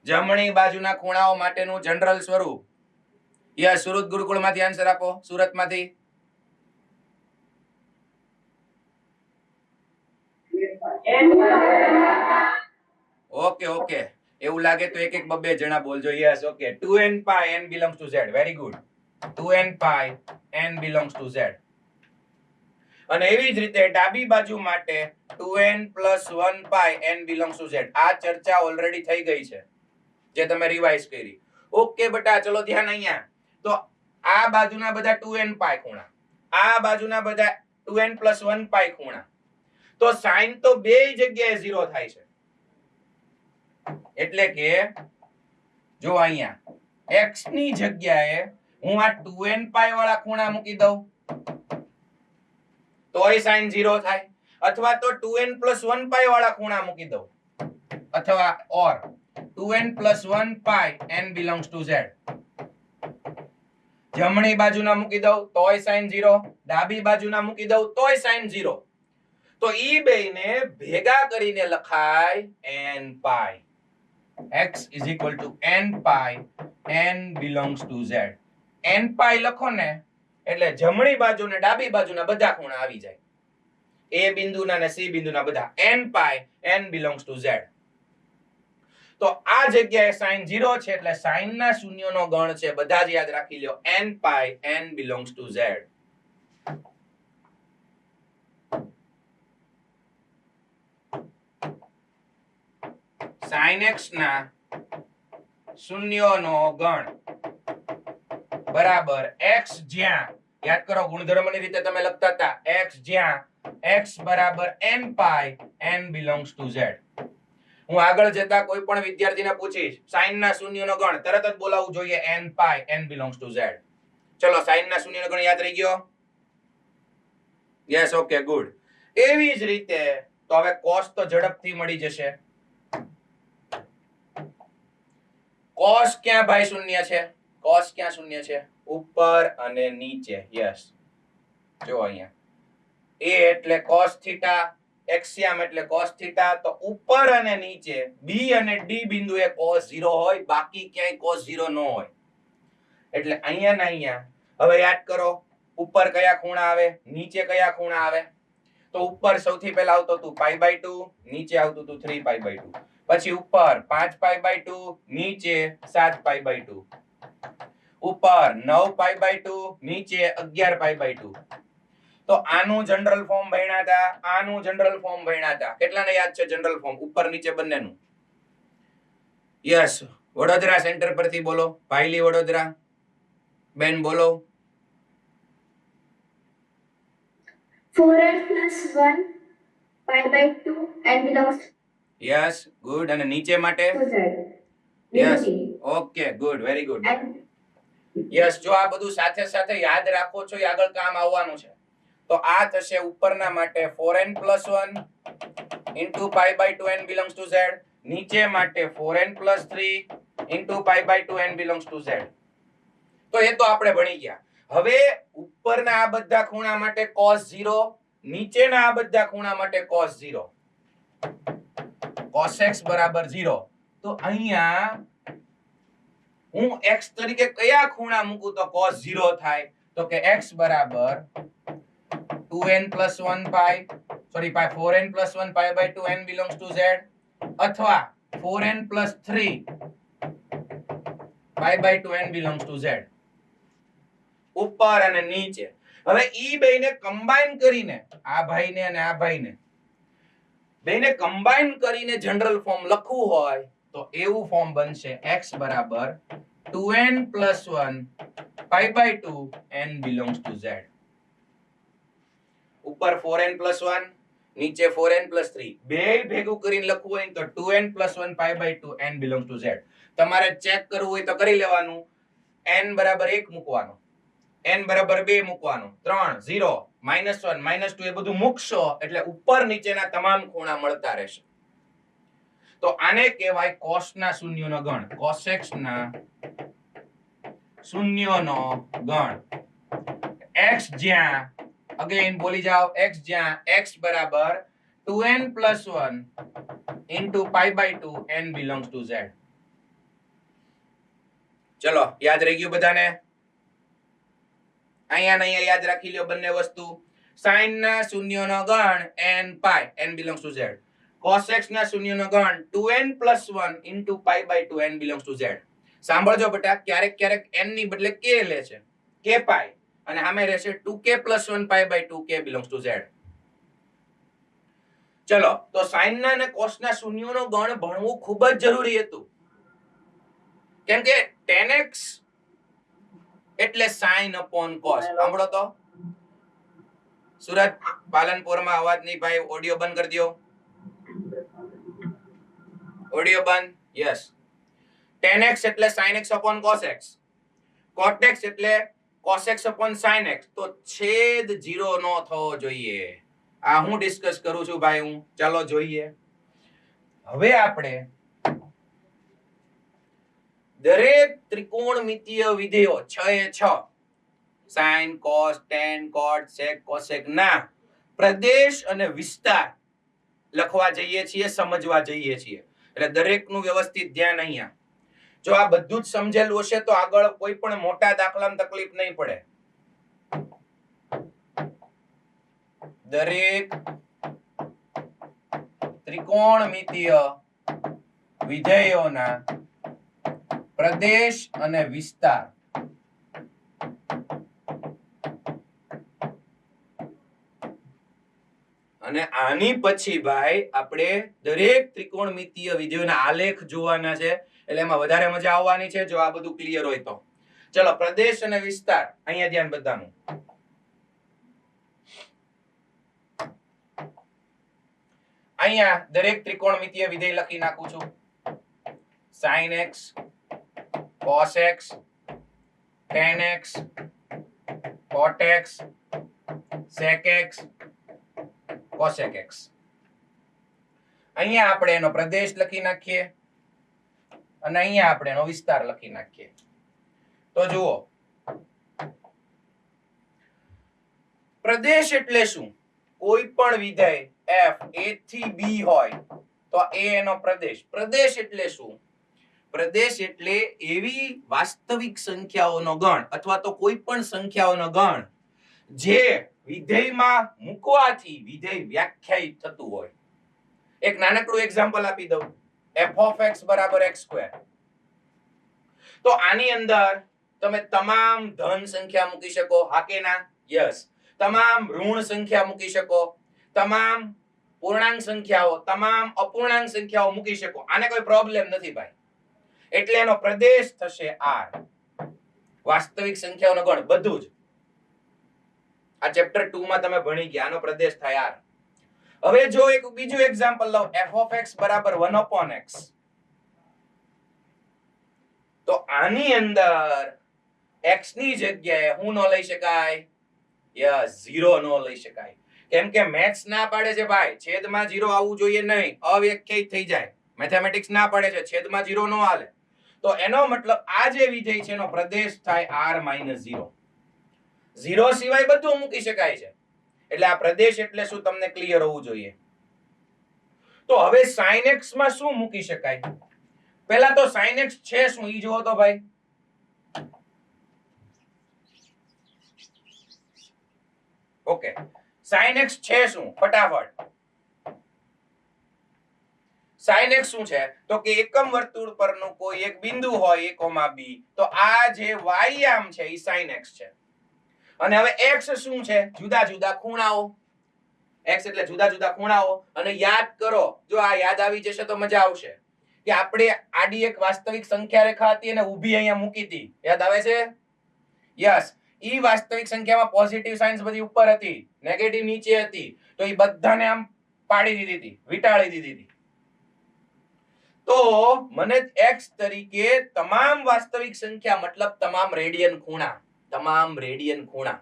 જમણી બાજુના ખૂણાઓ માટેનું જનરલ સ્વરૂપ. યસ, સુરત ગુરુકુળમાંથી આન્સર આપો, સુરતમાંથી. ઓકે ઓકે, એવું લાગે તો એક એક બબે જણા બોલજો. Yes, okay. 2n pi n belongs to z. Very good. 2n pi n belongs to z. અને એવી જ રીતે ડાબી બાજુ માટે 2n plus 1 pi n belongs to z. આ ચર્ચા ઓલરેડી થઈ ગઈ છે, જે તમે રિવાઇઝ કરી. ઓકે બેટા, ચલો ધ્યાન અહીંયા. તો આ બાજુના બધા 2n pi ખૂણા, આ બાજુના બધા 2n plus 1 pi ખૂણા. તો સાઈન તો બે જગ્યાએ 0 થાય છે. એટલે કે જો અહીંયા x ની જગ્યાએ હું આ 2n pi વાળા ખૂણા મૂકી દઉં તોય સાઈન 0 થાય, અથવા તો 2n plus 1 pi વાળા ખૂણા મૂકી દઉં, અથવા ઓર 2n plus 1 pi n belongs to z. જમણી બાજુના મૂકી દઉં તોય સાઈન 0, ડાબી બાજુના મૂકી દઉં તોય સાઈન 0. તો ઈ બેયને ભેગા કરીને લખાય n pi. x is equal to n pi n belongs to z. n pi લખો ને એટલે જમણી બાજુ ને ડાબી બાજુના બધા ખૂણા આવી જાય. a બિંદુના ને c બિંદુના બધા. n pi n belongs to z. તો આ જગ્યાએ સાઈન 0 છે એટલે સાઈન ના શૂન્યનો ગણ છે. બધા જ યાદ રાખી લ્યો. n pi n belongs to z. Sine x ના શૂન્યનો ગણ બરાબર x જ્યાં, યાદ કરો ગુણધર્મની રીતે તમે લખતા હતા, x જ્યાં x બરાબર n pi n belongs to z. હું આગળ જતા કોઈ પણ વિદ્યાર્થીને પૂછીશ સાઈન ના શૂન્યનો ગણ, તરત જ બોલાવવું જોઈએ n pi n belongs to z. ચલો, સાઈન ના શૂન્યનો ગણ યાદ રહી ગયો? Yes, okay, good. એવી જ રીતે તો હવે cos તો ઝડપથી મળી જશે. cos ક્યાં ભાઈ શૂન્ય છે? cos ક્યાં શૂન્ય છે? ઉપર અને નીચે. યસ, જો અહીંયા a એટલે cos θ, એક્સિયમ એટલે cos θ. તો ઉપર અને નીચે b અને d બિંદુએ cos 0 હોય, બાકી ક્યાંય cos 0 ન હોય. એટલે અહીંયા ને અહીંયા હવે યાદ કરો, ઉપર કયા ખૂણા આવે, નીચે કયા ખૂણા આવે? તો ઉપર સૌથી પહેલા આવતો હતું π/2, નીચે આવતું હતું 3π/2. પછી ઉપર 5π/2, નીચે 7π/2. ઉપર 9π/2, નીચે 11π/2. તો આનું જનરલ ફોર્મ ભણ્યા હતા, આનું જનરલ ફોર્મ ભણ્યા હતા. કેટલાને યાદ છે જનરલ ફોર્મ ઉપર નીચે બંનેનું? યસ, વડોદરા સેન્ટર પરથી બોલો. ભાઈલી વડોદરા બેન બોલો. 4n plus 1 π/2 n belongs yes, good. અને નીચે માટે? to z. Yes, okay, good, very good. Yes, જો આ બધું સાથે સાથે યાદ રાખો છો એ આગળ કામ આવવાનું છે. તો આ થશે ઉપરના માટે 4n plus 1 into π/2 n belongs to z. નીચે માટે 4n plus 3 into π/2 n belongs to z. તો એ તો આપણે ભણી ગયા. હવે ઉપરના આ બધા ખૂણા માટે cos 0, નીચેના આ બધા ખૂણા માટે cos 0. cos x બરાબર 0. તો અહીંયા હું x તરીકે કયા ખૂણા મૂકું તો cos 0 થાય? તો કે x બરાબર 2n plus 1 pi, sorry, 4n plus 1 π/2 n belongs to z, અથવા 4n plus 3 π/2 n belongs to z. ઉપર અને નીચે. હવે ઈ બેયને કમ્બાઈન કરીને, આ ભાઈને અને આ ભાઈને બેયને કમ્બાઈન કરીને જનરલ ફોર્મ લખવું હોય તો એવું ફોર્મ બનશે x બરાબર 2n plus 1 π/2 n belongs to z. ઉપર 4n plus 1, નીચે 4n plus 3. બે ભેગું કરીને લખવું હોય તો 2n plus 1 π/2 n belongs to z. તમારે ચેક કરવું હોય તો કરી લેવાનું. n બરાબર 1 મૂકવાનું, n બરાબર 2 મૂકવાનું, 3 0 -1 -2 એ બધું મૂકશો એટલે ઉપર નીચેના તમામ ખૂણા મળતા રહેશે. તો આને કહેવાય cos ના શૂન્યનો ગણ. cos x ના શૂન્યનો ગણ. x જ્યાં, અગેન બોલી જાઓ, x જ્યાં x બરાબર 2n plus 1 into π/2 n belongs to z. ચલો, યાદ રહી ગયું બધાને? અહીંયા ને અહીંયા યાદ રાખી લ્યો બંને વસ્તુ. સાઈન ના શૂન્યનો ગણ n pi n belongs to z. cos x ના શૂન્યનો ગણ 2n + 1 * π/2 n belongs to z. સાંભળજો બેટા, ક્યારેક ક્યારેક n ની બદલે k લે છે, k π, અને સામે રહેશે 2k + 1 π/2 k belongs to z. ચલો, તો sin ના અને cos ના શૂન્યનો ગણ ભણવું ખૂબ જ જરૂરી હતું, કેમ કે tan x એટલે sin upon cos. સાંભળો તો સુરત, પાલનપુરમાં અવાજ નહીં ભાઈ, ઓડિયો બંધ કરી દો. ઓડિયો બંધ. યસ. tan x એટલે sin x upon cos x. cot x એટલે cos x upon sin x. તો છેદ 0 નો થવો જોઈએ. આ હું ડિસ્કસ કરું છું ભાઈ હું. ચાલો જોઈએ. હવે આપણે દરેક ત્રિકોણમિતીય વિધેયો 6 એ 6 sin cos tan cot sec cosec ના પ્રદેશ અને વિસ્તાર લખવા જઈએ છીએ, સમજવા જઈએ છીએ. એટલે દરેકનું વ્યવસ્થિત ધ્યાન અહીંયા. જો આ બધું જ સમજેલું હશે તો આગળ કોઈ પણ મોટા દાખલામાં તકલીફ નહીં પડે. દરેક ત્રિકોણમિતીય વિધેયોના પ્રદેશ અને વિસ્તાર અને આની પછી ભાઈ આપણે દરેક ત્રિકોણમિતીય વિધેયોના આલેખ જોવાના છે, એટલે એમાં વધારે મજા આવવાની છે જો આ બધું ક્લિયર હોય તો. ચલો, પ્રદેશ અને વિસ્તાર અહીંયા ધ્યાન બધાનું. અહીંયા દરેક ત્રિકોણમિતીય વિધેય લખી નાખું છું. sin x, cos x, tan x, cot x, sec x, cosec x. અહીંયા આપણે એનો પ્રદેશ લખી નાખીએ અને અહીંયા આપણે એનો વિસ્તાર લખી નાખીએ. તો જુઓ, પ્રદેશ એટલે શું? કોઈ પણ વિધેય f a થી b હોય તો a એનો પ્રદેશ. પ્રદેશ એટલે શું? પ્રદેશ એટલે એવી વાસ્તવિક સંખ્યાઓનો ગણ અથવા તો કોઈ પણ સંખ્યાઓનો ગણ જે વિધેયમાં મૂકવાથી વિધેય વ્યાખ્યાયિત થતું હોય. એક નાનકડું એક્ઝામ્પલ આપી દઉં. f of x = x². તો આની અંદર તમે તમામ ધન સંખ્યા મૂકી શકો, હા કે ના? યસ. તમામ ઋણ સંખ્યા મૂકી શકો, તમામ પૂર્ણાંક સંખ્યાઓ, તમામ અપૂર્ણાંક સંખ્યાઓ મૂકી શકો. આને કોઈ પ્રોબ્લેમ નથી ભાઈ. એટલે એનો પ્રદેશ થશે r. વાસ્તવિક સંખ્યાઓનો ગણ બધું જ. આ ચેપ્ટર 2 માં તમે ભણી ગયા, આનો પ્રદેશ થાય r. હવે જો એક બીજું એક્ઝામ્પલ લઉં, f of x = 1/x. તો આની અંદર x ની જગ્યાએ હું ન લઈ શકાય? યસ, 0 ન લઈ શકાય. કેમ કે મેથ્સ ના પાડે છે ભાઈ છેદમાં 0 આવવું જોઈએ નહીં, અવ્યાખ્યાયિત થઈ જાય. મેથેમેટિક્સ ના પાડે છે છેદમાં 0 ન હાલે. તો એનો મતલબ આ જે વિધેય છે એનો પ્રદેશ થાય r - 0. 0 સિવાય બધું મૂકી શકાય છે. એટલે આ પ્રદેશ એટલે શું તમને ક્લિયર હોવું જોઈએ. તો હવે sin x માં શું મૂકી શકાય? પહેલા તો sin x છે શું ઈ જુઓ તો ભાઈ. ઓકે, sin x છે શું? ફટાફટ. sin x શું છે? તો કે એકમ વર્તુળ પરનું કોઈ એક બિંદુ હોય a, b, તો આ જે y આમ છે ઈ sin x છે. અને હવે x શું છે? જુદા જુદા ખૂણાઓ. x એટલે જુદા જુદા ખૂણાઓ. અને યાદ કરો, જો આ યાદ આવી જશે તો મજા આવશે, કે આપણે આડી એક વાસ્તવિક સંખ્યા રેખા હતી અને ઊભી અહીંયા મૂકી હતી. યાદ આવે છે? યસ. ઈ વાસ્તવિક સંખ્યામાં પોઝિટિવ સાઇન્સ બધી ઉપર હતી, નેગેટિવ નીચે હતી. તો ઈ બધાને આમ પાડી દીધી હતી, વીટાળી દીધી હતી. તો મને x તરીકે તમામ વાસ્તવિક સંખ્યા મતલબ તમામ રેડિયન ખૂણા, તમામ રેડિયન ખૂણા.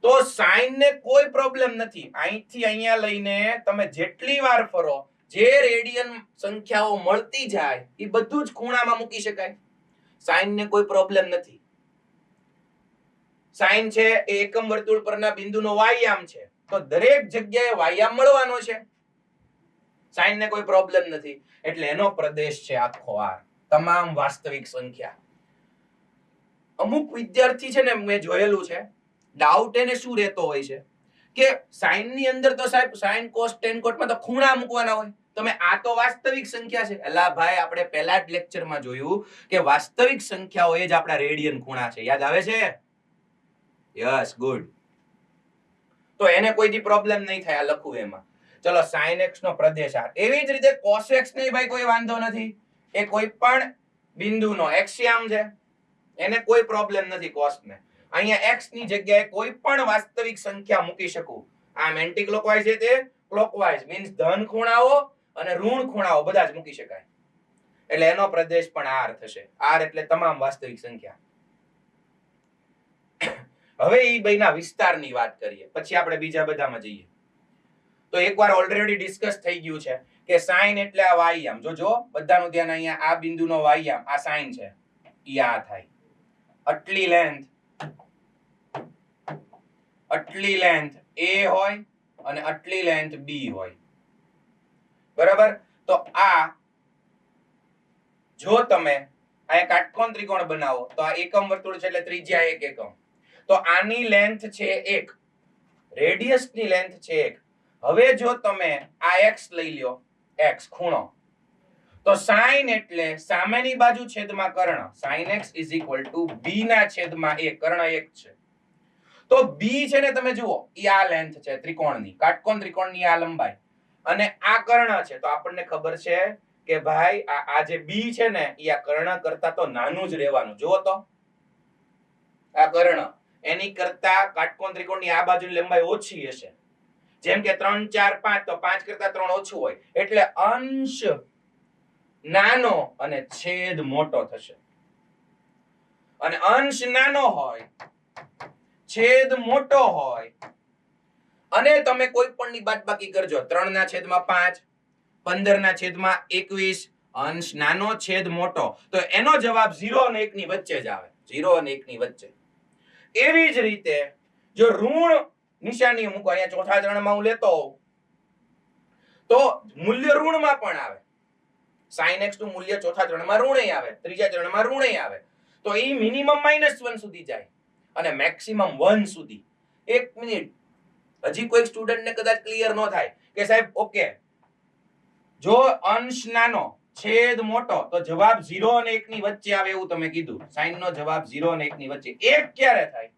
તો sin ને કોઈ પ્રોબ્લેમ નથી. અહીંથી અહીંયા લઈને તમે જેટલી વાર ફરો, જે રેડિયન સંખ્યાઓ મળતી જાય એ બધું જ ખૂણામાં મૂકી શકાય. sin ને કોઈ પ્રોબ્લેમ નથી. sin છે એ એકમ વર્તુળ પરના બિંદુનો વાયામ છે, તો દરેક જગ્યાએ વાયામ મળવાનો છે. sin ને કોઈ પ્રોબ્લેમ નથી. એટલે એનો પ્રદેશ છે આખો r, તમામ વાસ્તવિક સંખ્યા. અમુક વિદ્યાર્થી છે ને, મેં જોયેલું છે, ડાઉટ એને શું રહેતો હોય છે કે sin ની અંદર તો સાહેબ sin cos tan cot માં તો ખૂણા મૂકવાના હોય. તમે આ તો વાસ્તવિક સંખ્યા છે. એલા ભાઈ આપણે પહેલા જ લેક્ચરમાં જોયું કે વાસ્તવિક સંખ્યાઓ એ જ આપણા રેડિયન ખૂણા છે. યાદ આવે છે? Yes, good. તો એને કોઈ દી પ્રોબ્લેમ નહીં થાય આ લખવું એમાં. ચલો sin x નો પ્રદેશ r. એવી જ રીતે cos x ને ભાઈ કોઈ વાંધો નથી. એ કોઈ પણ બિંદુનો એક્સિયમ છે. એને કોઈ પ્રોબ્લેમ નથી cos ને. અહીંયા x ની જગ્યાએ કોઈ પણ વાસ્તવિક સંખ્યા મૂકી શકું. આમ એન્ટી ક્લોકવાઇઝ છે તે ક્લોકવાઇઝ મીન્સ ધન ખૂણાઓ અને ઋણ ખૂણાઓ બધા જ મૂકી શકાય. એટલે એનો પ્રદેશ પણ r થશે. r એટલે તમામ વાસ્તવિક સંખ્યા. હવે ઈ બેના વિસ્તારની વાત કરીએ પછી આપણે બીજા બધામાં જઈએ. તો એકવાર ઓલરેડી ડિસ્કસ થઈ ગયું છે કે sin એટલે આ વાયામ. જો બધાનું ધ્યાન અહીંયા આ બિંદુનો વાયામ આ sin છે. ઈ આ થાય. આટલી લેન્થ a હોય અને આટલી લેન્થ b હોય. બરાબર? તો આ જો તમે આ કાટકોણ ત્રિકોણ બનાવો તો આ એકમ વર્તુળ છે એટલે ત્રિજ્યા 1 એકમ. તો આની લેન્થ છે 1, રેડિયસ ની લેન્થ છે 1. હવે જો તમે આ x લઈ લ્યો, x ખૂણો, તો sin એટલે સામેની બાજુ છેદમાં કર્ણ. sin x = b ના છેદમાં 1. કર્ણ 1 છે. તો b છે ને તમે જુઓ ઈ આ લેન્થ છે ત્રિકોણની, કાટકોણ ત્રિકોણની આ લંબાઈ અને આ કર્ણ છે. તો આપણને ખબર છે કે ભાઈ આ જે b છે ને ઈ આ કર્ણ કરતા તો નાનું જ રહેવાનું. જુઓ તો આ કર્ણ એની કરતા કાટકોણ ત્રિકોણની આ બાજુની લંબાઈ ઓછી હશે. જેમ કે 3 4 5 તો 5 કરતા 3 ઓછું હોય એટલે અંશ નાનો અને છેદ મોટો થશે. અને અંશ નાનો હોય છેદ મોટો હોય અને તમે કોઈ પણ ની બાદબાકી કરજો 3/5 15/21 અંશ નાનો છેદ મોટો તો એનો જવાબ 0 અને 1 ની વચ્ચે જ આવે. 0 અને 1 ની વચ્ચે. એવી જ રીતે જો ઋણ નિશાની મૂકો અહીંયા ચોથા ચરણમાં હું લેતો હોઉં તો મૂલ્ય ઋણમાં પણ આવે. sin x નું મૂલ્ય ચોથા ચરણમાં ઋણય આવે, ત્રીજા ચરણમાં ઋણય આવે. તો ઈ મિનિમમ -1 સુધી જાય અને મેક્સિમમ 1 સુધી. 1 મિનિટ, હજી કોઈ સ્ટુડન્ટ ને કદાચ ક્લિયર ન થાય કે સાહેબ ઓકે જો અંશ નાનો છેદ મોટો તો જવાબ 0 અને 1 ની વચ્ચે આવે એવું તમે કીધું. sin નો જવાબ 0 અને 1 ની વચ્ચે. 1 ક્યારે થાય?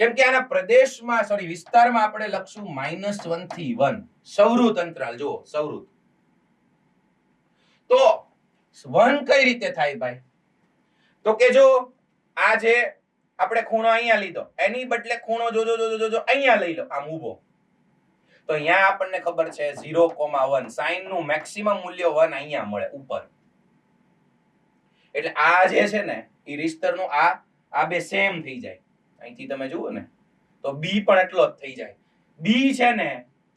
કેમ કે આના પ્રદેશમાં વિસ્તારમાં આપણે લખશું -1 થી 1. સૌરુત અંતરાલ જુઓ, સૌરુત. તો 1 કઈ રીતે થાય ભાઈ? તો કે જો આ જે આપણે ખૂણો અહીંયા લીધો એની બદલે ખૂણો જો અહીંયા લઈ લો આમ ઊભો. તો અહીંયા આપણને ખબર છે 0,1 sin નું મેક્સિમમ મૂલ્ય 1 અહીંયા મળે ઉપર. એટલે આ જે છે ને ઈ વિસ્તારનું આ બે સેમ થઈ જાય. અહીંથી તમે જુઓ ને તો b પણ એટલો જ થઈ જાય. b છે ને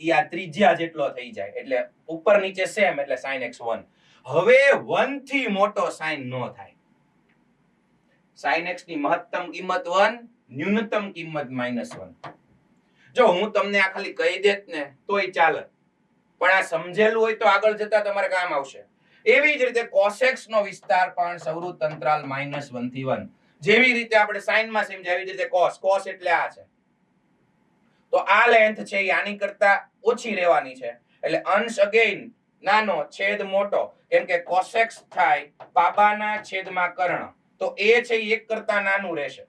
ઈ આ ત્રિજ્યા જેટલો થઈ જાય એટલે ઉપર નીચે સેમ એટલે sin x 1. હવે 1 થી મોટો sin નો થાય. sin x ની મહત્તમ કિંમત 1, ન્યૂનતમ કિંમત -1. જો હું તમને આ ખાલી કહી દેત ને તોય ચાલે, પણ આ સમજેલું હોય તો આગળ જતા તમારે કામ આવશે. એવી જ રીતે cos x નો વિસ્તાર પણ સૌરુત અંતરાલ -1 થી 1. જેવી રીતે આપણે sin માં સમજાવી એવી રીતે cos એટલે આ છે. તો આ લેન્થ છે એ આની કરતા ઓછી રહેવાની છે એટલે અંશ અગેન નાનો છેદ મોટો. કેમ કે cos x થાય પાબાના છેદમાં કર્ણ. તો એ છે 1 કરતા નાનું રહેશે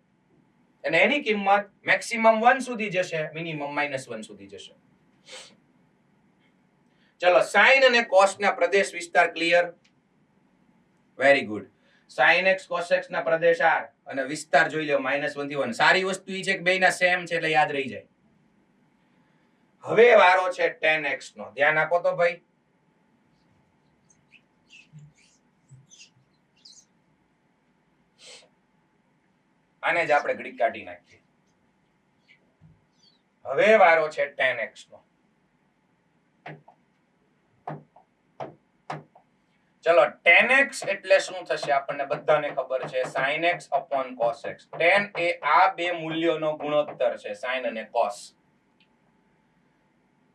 અને એની કિંમત મેક્સિમમ 1 સુધી જશે, મિનિમમ -1 સુધી જશે. ચલો sin અને cos ના પ્રદેશ વિસ્તાર clear? Very good. sin x cos x ના પ્રદેશ r અને વિસ્તાર જોઈ લો -1 થી 1. સારી વસ્તુ ઈ છે કે બેયના સેમ છે એટલે યાદ રહી જાય. હવે વારો છે tan x નો. ધ્યાન આપો તો ભાઈ. આને જ આપણે ઘડીક કાઢી નાખીએ. હવે વારો છે tan x નો. ચલો tan x એટલે શું થશે આપણને બધાને ખબર છે sin x / cos x. tan એ આ બે મૂલ્યોનો ગુણોત્તર છે, sin અને cos.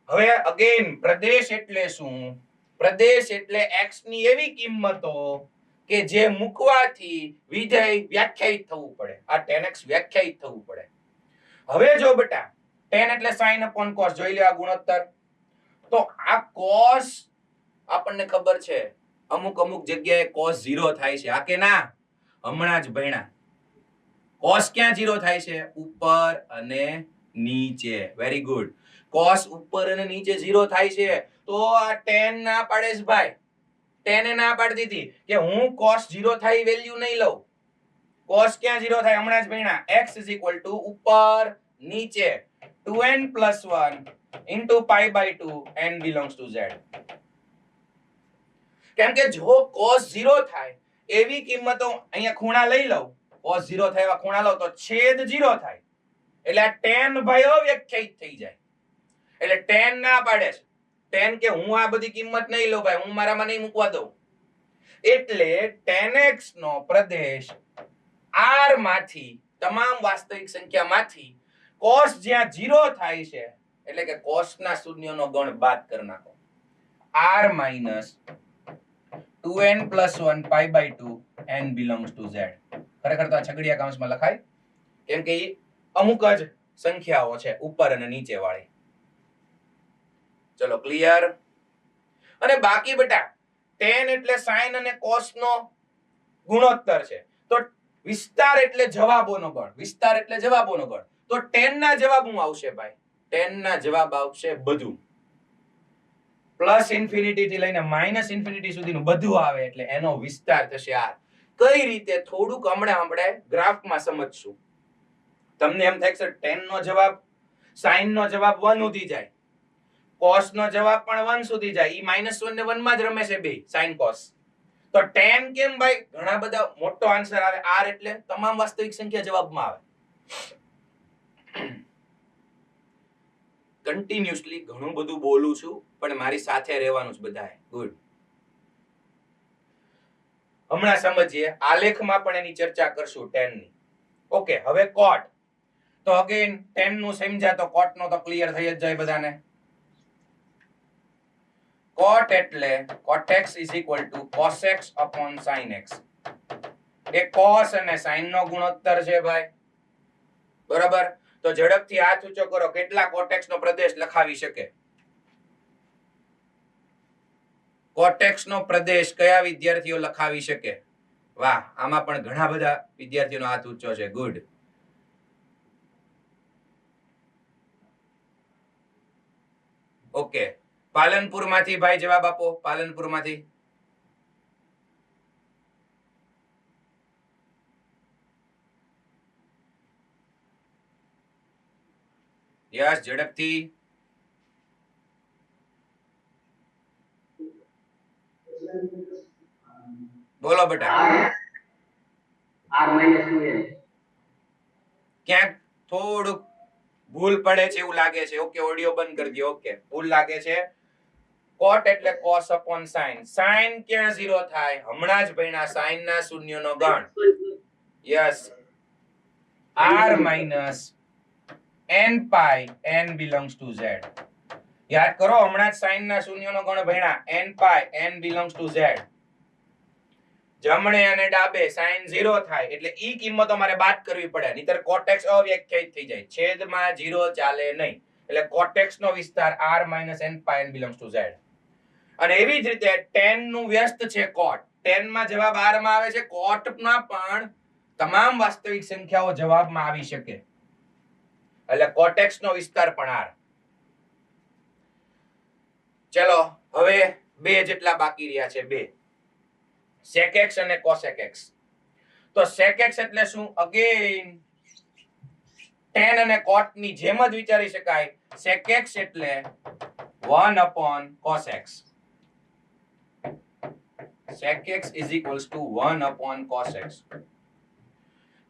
હવે અગેન પ્રદેશ એટલે શું? પ્રદેશ એટલે x ની એવી કિંમતો કે જે મૂકવાથી વિધેય વ્યાખ્યાયિત થવું પડે. આ tan x વ્યાખ્યાયિત થવું પડે. હવે જો બેટા tan એટલે sin upon cos. જોઈ લે આ ગુણોત્તર. તો આ cos આપણને ખબર છે અમુક જગ્યાએ cos 0 થાય છે. આ કે ના? હમણાં જ ભણ્યા. cos ક્યાં 0 થાય છે? ઉપર અને નીચે. Very good. cos ઉપર અને નીચે 0 થાય છે. તો આ tan ના પાડે છે ભાઈ. tan એ ના પાડી દીધી કે હું cos 0 થાય વેલ્યુ નહીં લઉં. cos ક્યાં 0 થાય? હમણાં જ ભણ્યા. x ઉપર નીચે 2n + 1 into pi/2 n belongs to z. કેમ કે જો cos 0 થાય એવી કિંમતો અહીંયા ખૂણા લઈ લઉં, cos 0 થાય એવા ખૂણા લઉં તો છેદ 0 થાય. એટલે આ tan ભાઈ અવ્યાખ્યાયિત થઈ જાય. એટલે tan ના પાડે છે. tan કે હું આ બધી કિંમત નહીં લઉં ભાઈ, હું મારામાં નહીં મૂકવા દઉં. એટલે tan x નો પ્રદેશ r માંથી તમામ વાસ્તવિક સંખ્યામાંથી cos જ્યાં 0 થાય છે એટલે કે cos ના શૂન્યનો ગણ બાદ કરી નાખો. r - 2n + 1 pi/2 n belongs to z. ખરેખર તો આ છગડીયા કૌંસમાં લખાય કેમ કે અમુક જ સંખ્યાઓ છે ઉપર અને નીચે વાળી. ચલો ક્લિયર. અને બાકી બેટા tan એટલે sin અને cos નો ગુણોત્તર છે. તો વિસ્તાર એટલે જવાબોનો ગણ. વિસ્તાર એટલે જવાબોનો ગણ. તો tan ના જવાબ શું આવશે ભાઈ? tan ના જવાબ આવશે બધું. +∞ થી લઈને -∞ સુધીનું બધું આવે એટલે એનો વિસ્તાર થશે r. કઈ રીતે? થોડુંક હમણાં ગ્રાફમાં સમજશું. તમને એમ થાય કે સર tan નો જવાબ sin નો જવાબ 1 સુધી જાય, cos નો જવાબ પણ 1 સુધી જાય. ઈ -1 ને 1 માં જ રમે છે બે sin cos. તો tan કેમ ભાઈ? ઘણા બધા મોટો આન્સર આવે r એટલે તમામ વાસ્તવિક સંખ્યા જવાબમાં આવે. કન્ટિન્યુઅસલી ઘણું બધું બોલું છું પણ મારી સાથે રહેવાનું છે બધાએ. ગુડ. હમણાં સમજીએ આલેખમાં પણ એની ચર્ચા કરશું tan ની. ઓકે, હવે cot. તો અગેન tan નું સમજ્યા તો cot નો તો ક્લિયર થઈ જ જાય બધાને. cot એટલે cot x = cos x / sin x. એ cos અને sin નો ગુણોત્તર છે ભાઈ. બરાબર. તો ઝડપથી હાથ ઊંચો કરો. કેટલા cot x નો પ્રદેશ લખાવી શકે? cot x નો પ્રદેશ કયા વિદ્યાર્થીઓ લખાવી શકે? વાહ, આમાં પણ ઘણા બધા વિદ્યાર્થીઓનો હાથ ઊંચો છે. ગુડ. ઓકે, પાલનપુર માંથી ભાઈ જવાબ આપો. પાલનપુર માંથી. યસ, ઝડપથી બોલો બેટા. ક્યાંક થોડુંક ભૂલ પડે છે એવું લાગે છે. ઓકે, ઓડિયો બંધ કરી દો. ઓકે, ભૂલ લાગે છે. cot એટલે cos / sin. sin ક્યાં 0 થાય? હમણાં જ ભણ્યા sin ના શૂન્યનો ગણ. Yes, r - n pi n belongs to z. યાદ કરો, હમણાં જ sin ના શૂન્યનો ગણ ભણ્યા. n pi n belongs to z. જમણે અને ડાબે sin 0 થાય એટલે ઈ કિંમતો મારે બાદ કરવી પડે, નહીતર cot x અવ્યાખ્યાયિત થઈ જાય. છેદમાં 0 ચાલે નહીં. એટલે cot x નો વિસ્તાર r - n pi n belongs to z. અને એવી જ રીતે tan નું વ્યસ્ત છે cot. tan માં જવાબ r માં આવે છે. cot માં પણ તમામ વાસ્તવિક સંખ્યાઓ જવાબમાં આવી શકે. એટલે cot x નો વિસ્તાર પણ r. ચલો હવે બે જેટલા બાકી રહ્યા છે. બે sec x અને cosec x. તો sec x એટલે શું? અગેન tan અને cot ની જેમ જ વિચારી શકાય. sec x એટલે 1/cos x. sec x = 1/cos x.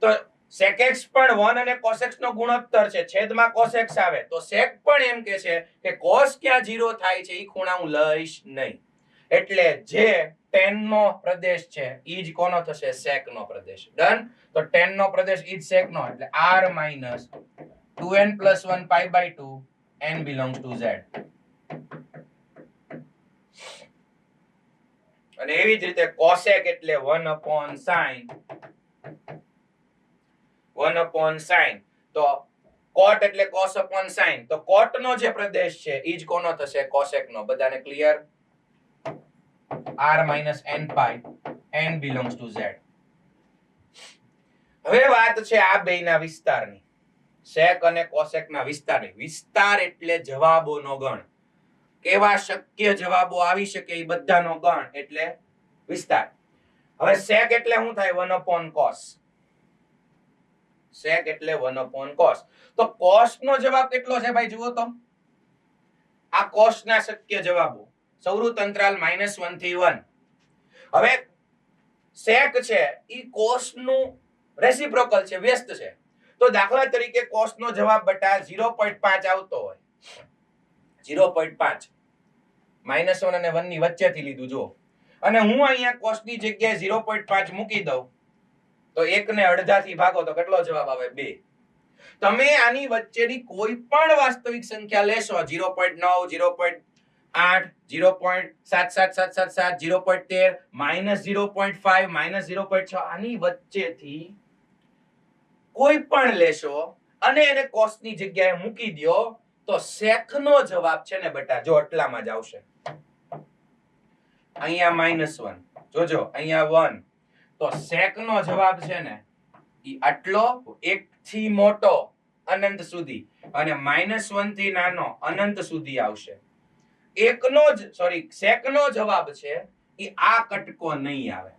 તો sec x પણ 1 અને cos x નો ગુણોત્તર છે. છેદમાં cos x આવે તો sec પણ એમ કે છે કે cos ક્યાં 0 થાય છે ઈ ખૂણા હું લઈશ નહીં. એટલે જે tan નો પ્રદેશ છે ઈ જ કોનો થશે? sec નો પ્રદેશ. ડન. તો tan નો પ્રદેશ ઈ જ sec નો એટલે r - 2n + 1 pi/2 n belongs to z. અને એવી જ રીતે cosec એટલે 1/sin. 1/sin. તો કોટ એટલે cos upon sin, તો કોટ નો જે પ્રદેશ છે ઈ જ કોનો થશે? કોસેક નો. બધાને clear? r minus n pi n belongs to z. હવે વાત છે આ બેયના વિસ્તારની, સેક અને કોસેક ના વિસ્તારની. વિસ્તાર એટલે જવાબોનો ગણ, કેવા શક્ય જવાબો આવી શકે એ બધાનો ગણ એટલે વિસ્તાર. હવે સેક એટલે શું થાય? 1 upon cos. સેક એટલે 1 upon cos. તો cos નો જવાબ કેટલો છે ભાઈ? જુઓ તો આ cos ના શક્ય જવાબો, સૌરુત અંતરાલ -1 થી 1. હવે સેક છે ઈ cos નું રેસિપ્રોકલ છે, વ્યસ્ત છે. તો દાખલા તરીકે cos નો જવાબ બટા 0.5 આવતો હોય, 0.5 -1 અને 1 ની વચ્ચેથી લીધું જો, અને હું અહીંયા cos ની જગ્યાએ 0.5 મૂકી દઉં તો 1 ને અડધાથી ભાગો તો કેટલો જવાબ આવે? 2. તમે આની વચ્ચેની કોઈ પણ વાસ્તવિક સંખ્યા લેશો, 0.9, 0.8, 0.77777, 0.13, -0.5, -0.6, આની વચ્ચેથી કોઈ પણ લેશો અને એને cos ની જગ્યાએ મૂકી દો તો sec નો જવાબ છે ને બેટા જો આટલામાં જ આવશે. અહીંયા -1, જોજો અહીંયા 1, તો sec નો જવાબ છે ને ઈ આટલો, 1 થી મોટો અનંત સુધી અને -1 થી નાનો અનંત સુધી આવશે. sec નો જવાબ છે ઈ આ કટકો નહીં આવે.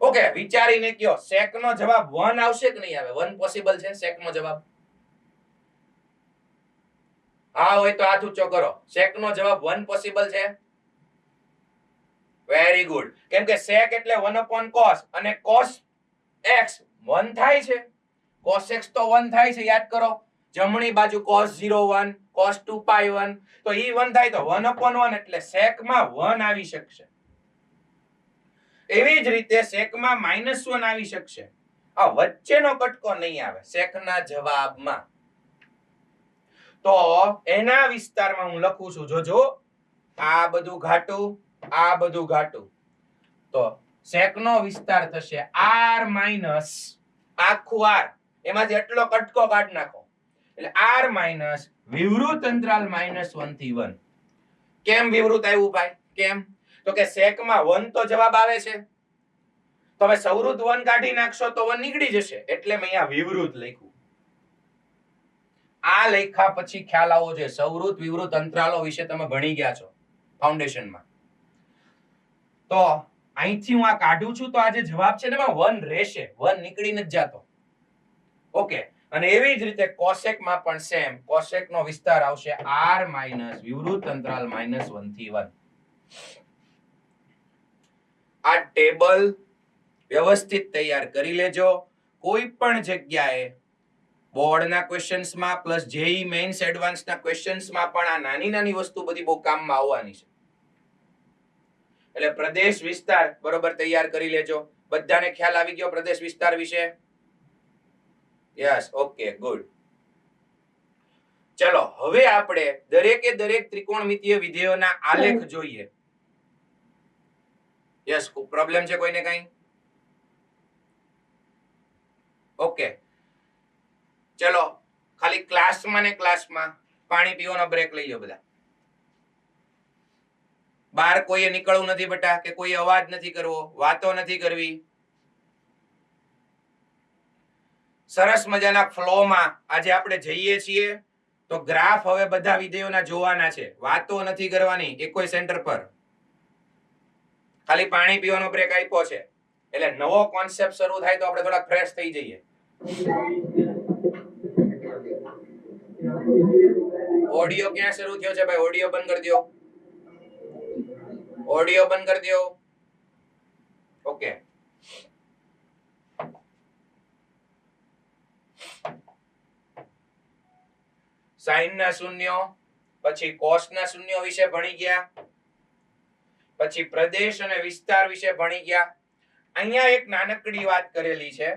ઓકે, વિચારીને કયો, sec નો જવાબ 1 આવશે કે નહીં આવે? 1 પોસિબલ છે sec નો જવાબ? હા હોય તો હાથ ઊંચો કરો. sec નો જવાબ 1 પોસિબલ છે? Very good. કેમ કે sec એટલે 1 upon cos અને cos x 1 થાય છે, cos x તો 1 થાય છે, યાદ કરો. જમણી બાજુ cos 0 1, cos 2 pi 1, તો ઈ 1 થાય તો 1 upon 1 એટલે sec માં 1 આવી શકશે. એવી જ રીતે sec માં -1 આવી શકશે. આ વચ્ચેનો કટકો નહીં આવે sec ના જવાબમાં. તો એના વિસ્તારમાં હું લખું છું, જોજો, આ બધું ઘાટું, આ બધું ઘાટું, તો sec નો વિસ્તાર થશે r માઈનસ આખું r, એમાંથી એટલો કટકો કાઢ નાખો એટલે r માઈનસ વિવૃત અંતરાલ -1 થી 1. કેમ વિવૃત આવ્યું ભાઈ? કેમ? તો કે sec માં 1 તો જવાબ આવે છે, તો હવે સૌરુત 1 કાઢી નાખશો તો 1 નીકળી જશે, એટલે મેં અહીંયા વિવૃત લખ્યું. આ લખ્યા પછી ખ્યાલ આવો જોઈએ, સૌરુત વિવૃત અંતરાલો વિશે તમે ભણી ગયા છો ફાઉન્ડેશનમાં. તો અહીંથી હું આ કાઢું છું તો આ જે જવાબ છે ને એમાં 1 રહેશે, 1 નીકળી નથી જાતો. ઓકે, અને એવી જ રીતે કોસેક માં પણ સેમ, કોસેક નો વિસ્તાર આવશે r માઈનસ વિવૃત અંતરાલ -1 થી 1. આ ટેબલ વ્યવસ્થિત તૈયાર કરી લેજો. કોઈ પણ જગ્યાએ બોર્ડના ક્વેશ્ચન્સમાં પ્લસ જેઈ મેઇન્સ એડવાન્સના ક્વેશ્ચન્સમાં પણ આ નાની નાની વસ્તુ બધી બહુ કામમાં આવવાની છે. એટલે પ્રદેશ વિસ્તાર બરોબર તૈયાર કરી લેજો. બધાને ખ્યાલ આવી ગયો પ્રદેશ વિસ્તાર વિશે? Yes, okay, good. ચલો હવે આપણે દરેકે દરેક ત્રિકોણમિતીય વિધેયોના આલેખ જોઈએ. યસ, પ્રોબ્લેમ છે કોઈને કઈ? ઓકે, ચલો ખાલી ક્લાસમાં ને ક્લાસમાં પાણી પીવાનો બ્રેક લઈ લો બધા. બહાર કોઈએ નીકળવું નથી બેટા, કે કોઈ અવાજ નથી કરવો, વાતો નથી કરવી. સરસ મજાના ફ્લોમાં આજે આપણે જઈએ છીએ તો ગ્રાફ હવે બધા વિધેયોના જોવાના છે, વાતો નથી કરવાની એકોય સેન્ટર પર. ખાલી પાણી પીવાનો બ્રેક આપ્યો છે એટલે નવો કોન્સેપ્ટ શરૂ થાય તો આપણે થોડા ફ્રેશ થઈ જઈએ. ઓડિયો ક્યાં શરૂ થયો છે ભાઈ? ઓડિયો બંધ કરી દો, ઓડિયો બંધ કરી દો. ઓકે, સાઈન ના શૂન્યો, પછી કોસ ના શૂન્યો વિશે ભણી ગયા, પછી પ્રદેશ અને વિસ્તાર વિશે ભણી ગયા. અહીંયા એક નાનકડી વાત કરેલી છે,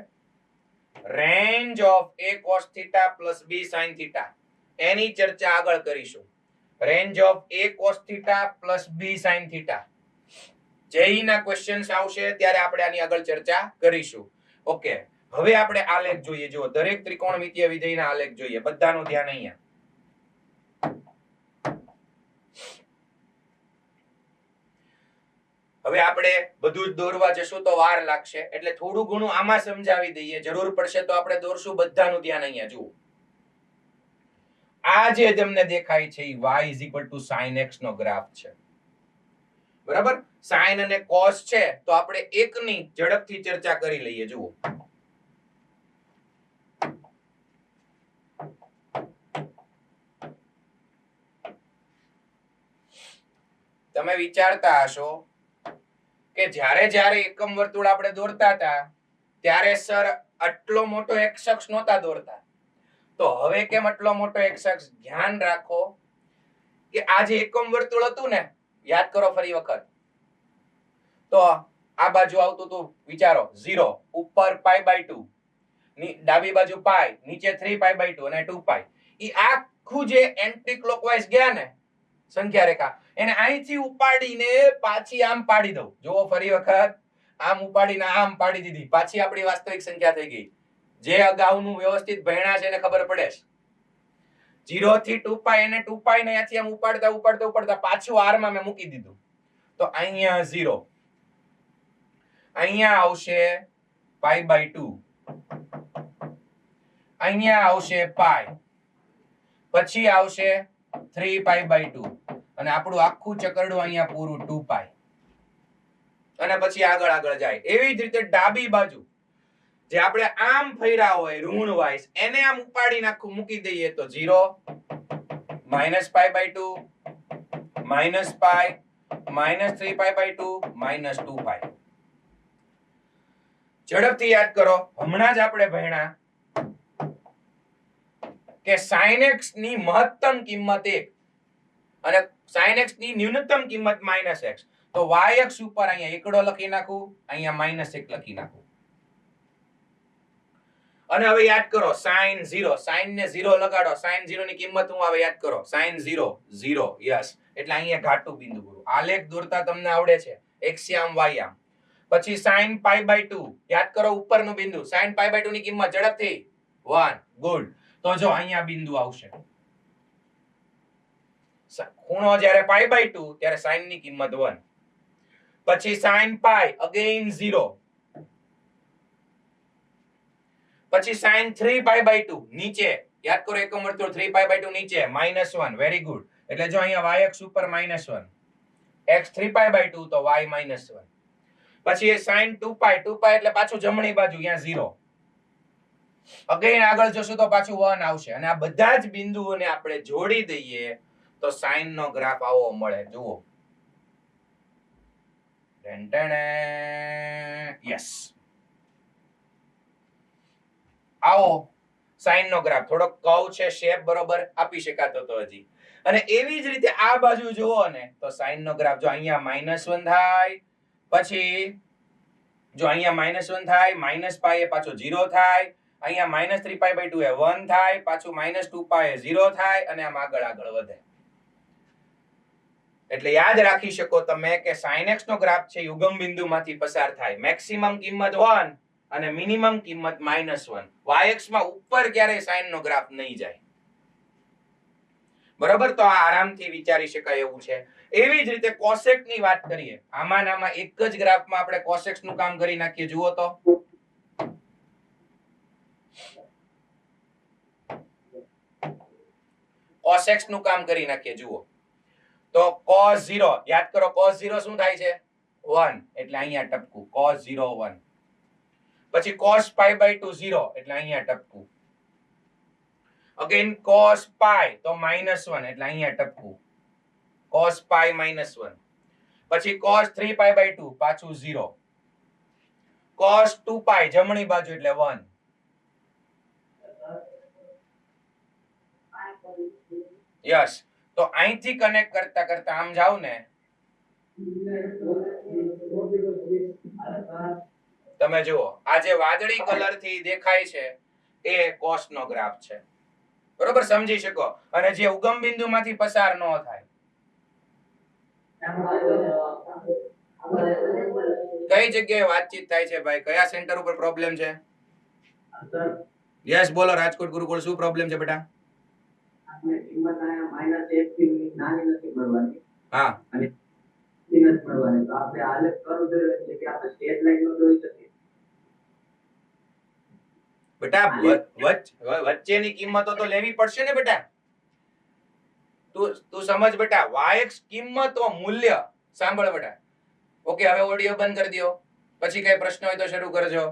range of a cos theta plus b sin theta. એની ચર્ચા આગળ કરીશું. Range of a cos theta plus b sin theta. JEE ના ક્વેશ્ચન્સ આવશે ત્યારે આપણે આની આગળ ચર્ચા કરીશું. ઓકે, હવે આપણે આલેખ જોઈએ. જો દરેક ત્રિકોણમિતીય વિધેયના આલેખ જોઈએ. બધાનું ધ્યાન અહીંયા. હવે આપણે બધું જ દોરવા જશું તો વાર લાગશે, એટલે થોડું ઘણું આમાં સમજાવી દઈએ. જરૂર પડશે તો આપણે દોરશું. બધાનું ધ્યાન અહીંયા જુઓ. આ જે તમને દેખાય છે એ y sin x નો ગ્રાફ છે. બરાબર? sin અને cos છે તો આપણે એકની ઝડપથી ચર્ચા કરી લઈએ. જુઓ, તમે વિચારતા હશો કે જ્યારે જ્યારે એકમ વર્તુળ આપણે દોરતા હતા ત્યારે સર આટલો મોટો x અક્ષ નહોતા દોરતા, તો હવે કેમ આટલો મોટો x અક્ષ? ધ્યાન રાખો કે આ જે એકમ વર્તુળ હતું ને, યાદ કરો ફરી વખત, તો આ બાજુ આવતું હતું, વિચારો, 0 ઉપર π/2, ડાબી બાજુ π, નીચે 3π/2 અને 2π. ઈ આખું જે એન્ટી ક્લોકવાઇઝ ગયા ને સંખ્યા રેખા, એને અહીંથી ઉપાડીને પાછી આમ પાડી દઉં. જુઓ ફરી વખત, આમ ઉપાડીને આમ પાડી દીધી, પાછી આપણી વાસ્તવિક સંખ્યા થઈ ગઈ. જે અગાઉનું વ્યવસ્થિત ભણ્યા છે એને ખબર પડે છે. 0 થી 2π અને 2π ને અહીંયાથી આમ ઉપાડતા પાછું r માં મેં મૂકી દીધું. તો અહીંયા 0, અહીંયા આવશે π/2, અહીંયા આવશે π, પછી આવશે 3π/2 અને આપણું આખું ચકરડું અહીંયા પૂરું 2π, અને પછી આગળ જાય. એવી જ રીતે ડાબી બાજુ જે આપણે આમ ફર્યા હોય ઋણ વાઇસ, એને આમ ઉપાડી નાખું મૂકી દઈએ તો 0 -π/2 -π -3π/2 -2π. ઝડપથી યાદ કરો, હમણાં જ આપણે ભણ્યા કે sin x ની મહત્તમ કિંમત 1 અને sin x ની ન્યૂનતમ કિંમત -x. તો y અક્ષ ઉપર અહીંયા એકડો લખી નાખું, અહીંયા -1 લખી નાખું. અને હવે યાદ કરો sin 0, sin ને 0 લગાડો, sin 0 ની કિંમત શું આવે યાદ કરો, sin 0 0. યસ, એટલે અહીંયા ઘાટું બિંદુ પૂરું. આલેખ દોરતા તમને આવડે છે, x આમ y આમ. પછી sin π/2 યાદ કરો, ઉપરનું બિંદુ. sin π/2 ની કિંમત ઝડપથી 1. ગુડ. તો જો અહીંયા બિંદુ આવશે. ખૂણો જ્યારે π/2 ત્યારે sin ની કિંમત 1. પછી sin π અગેન 0. પછી sin 3π/2 નીચે, યાદ કરો એકમ વર્તુળ 3π/2 નીચે -1. Very good. એટલે જો અહીંયા y અક્ષ ઉપર -1, x 3π/2 તો y -1. પછી sin 2π એટલે પાછું જમણી બાજુ, અહીંયા 0. અગેન આગળ જશું તો પાછું 1 આવશે. અને આ બધા જ બિંદુઓને આપણે જોડી દઈએ તો સાઈન નો ગ્રાફ આવો મળે. જુઓ, યસ, આવો સાઈન નો ગ્રાફ. થોડો કર્વ છે, શેપ બરોબર આપી શકાતો તો હજી. અને એવી જ રીતે આ બાજુ જુઓ ને તો સાઈન નો ગ્રાફ જો અહીંયા -1 થાય, પછી જો અહીંયા -1 થાય, -π એ પાછો 0 થાય, અહીંયા -3π/2 એ 1 થાય, પાછું -2π એ 0 થાય, અને આમ આગળ વધે. એટલે યાદ રાખી શકો તમે કે sin x નો ગ્રાફ છે યુગમ બિંદુમાંથી પસાર થાય. મેક્સિમમ કિંમત 1 અને મિનિમમ કિંમત -1. y અક્ષ માં ઉપર ક્યારે sin નો ગ્રાફ નહીં જાય. બરાબર? તો આ આરામથી વિચારી શકાય એવું છે. એવી જ રીતે કોસેક ની વાત કરીએ. આમાં એક જ ગ્રાફમાં આપણે કોસેક્સ નું કામ કરી નાખીએ. જુઓ તો કોસેક્સ નું કામ કરી નાખીએ. જુઓ તો cos 0 યાદ કરો, cos 0 શું થાય છે? 1. એટલે અહીંયા ટપકું cos 0 1. પછી cos π/2 0 એટલે અહીંયા ટપકું. અગેન cos π તો -1 એટલે અહીંયા ટપકું cos π -1. પછી cos 3π/2 પાછું 0. cos 2π જમણી બાજુ એટલે 1. યસ. તો અહીંથી કનેક્ટ કરતા આમ જાવ ને, તમે જુઓ આ જે વાદળી કલર થી દેખાય છે એ કોસ નો ગ્રાફ છે. બરોબર? સમજી શકો. અને જે ઉગમ બિંદુ માંથી પસાર ન થાય, કઈ જગ્યાએ વાતચીત થાય છે ભાઈ? કયા સેન્ટર ઉપર પ્રોબ્લેમ છે? સર યસ બોલો રાજકોટ ગુરુકુળ શું પ્રોબ્લેમ છે બેટા? આપણે કિંમત આયા -1 થી નાની નથી મળવાની હા અને નથી મળવાની, તો આપણે આલેખ કરવું જોઈએ એટલે કે આપણે સ્ટેટ લાઈન નો દોરી શકીએ. બેટા વચ્ચેની કિંમતો તો લેવી પડશે ને બેટા. તું સમજ બેટા, yx કિંમતો મૂલ્ય સાંભળ બેટા. ઓકે હવે ઓડિયો બંધ કરી દો, પછી કઈ પ્રશ્ન હોય તો શરૂ કરજો.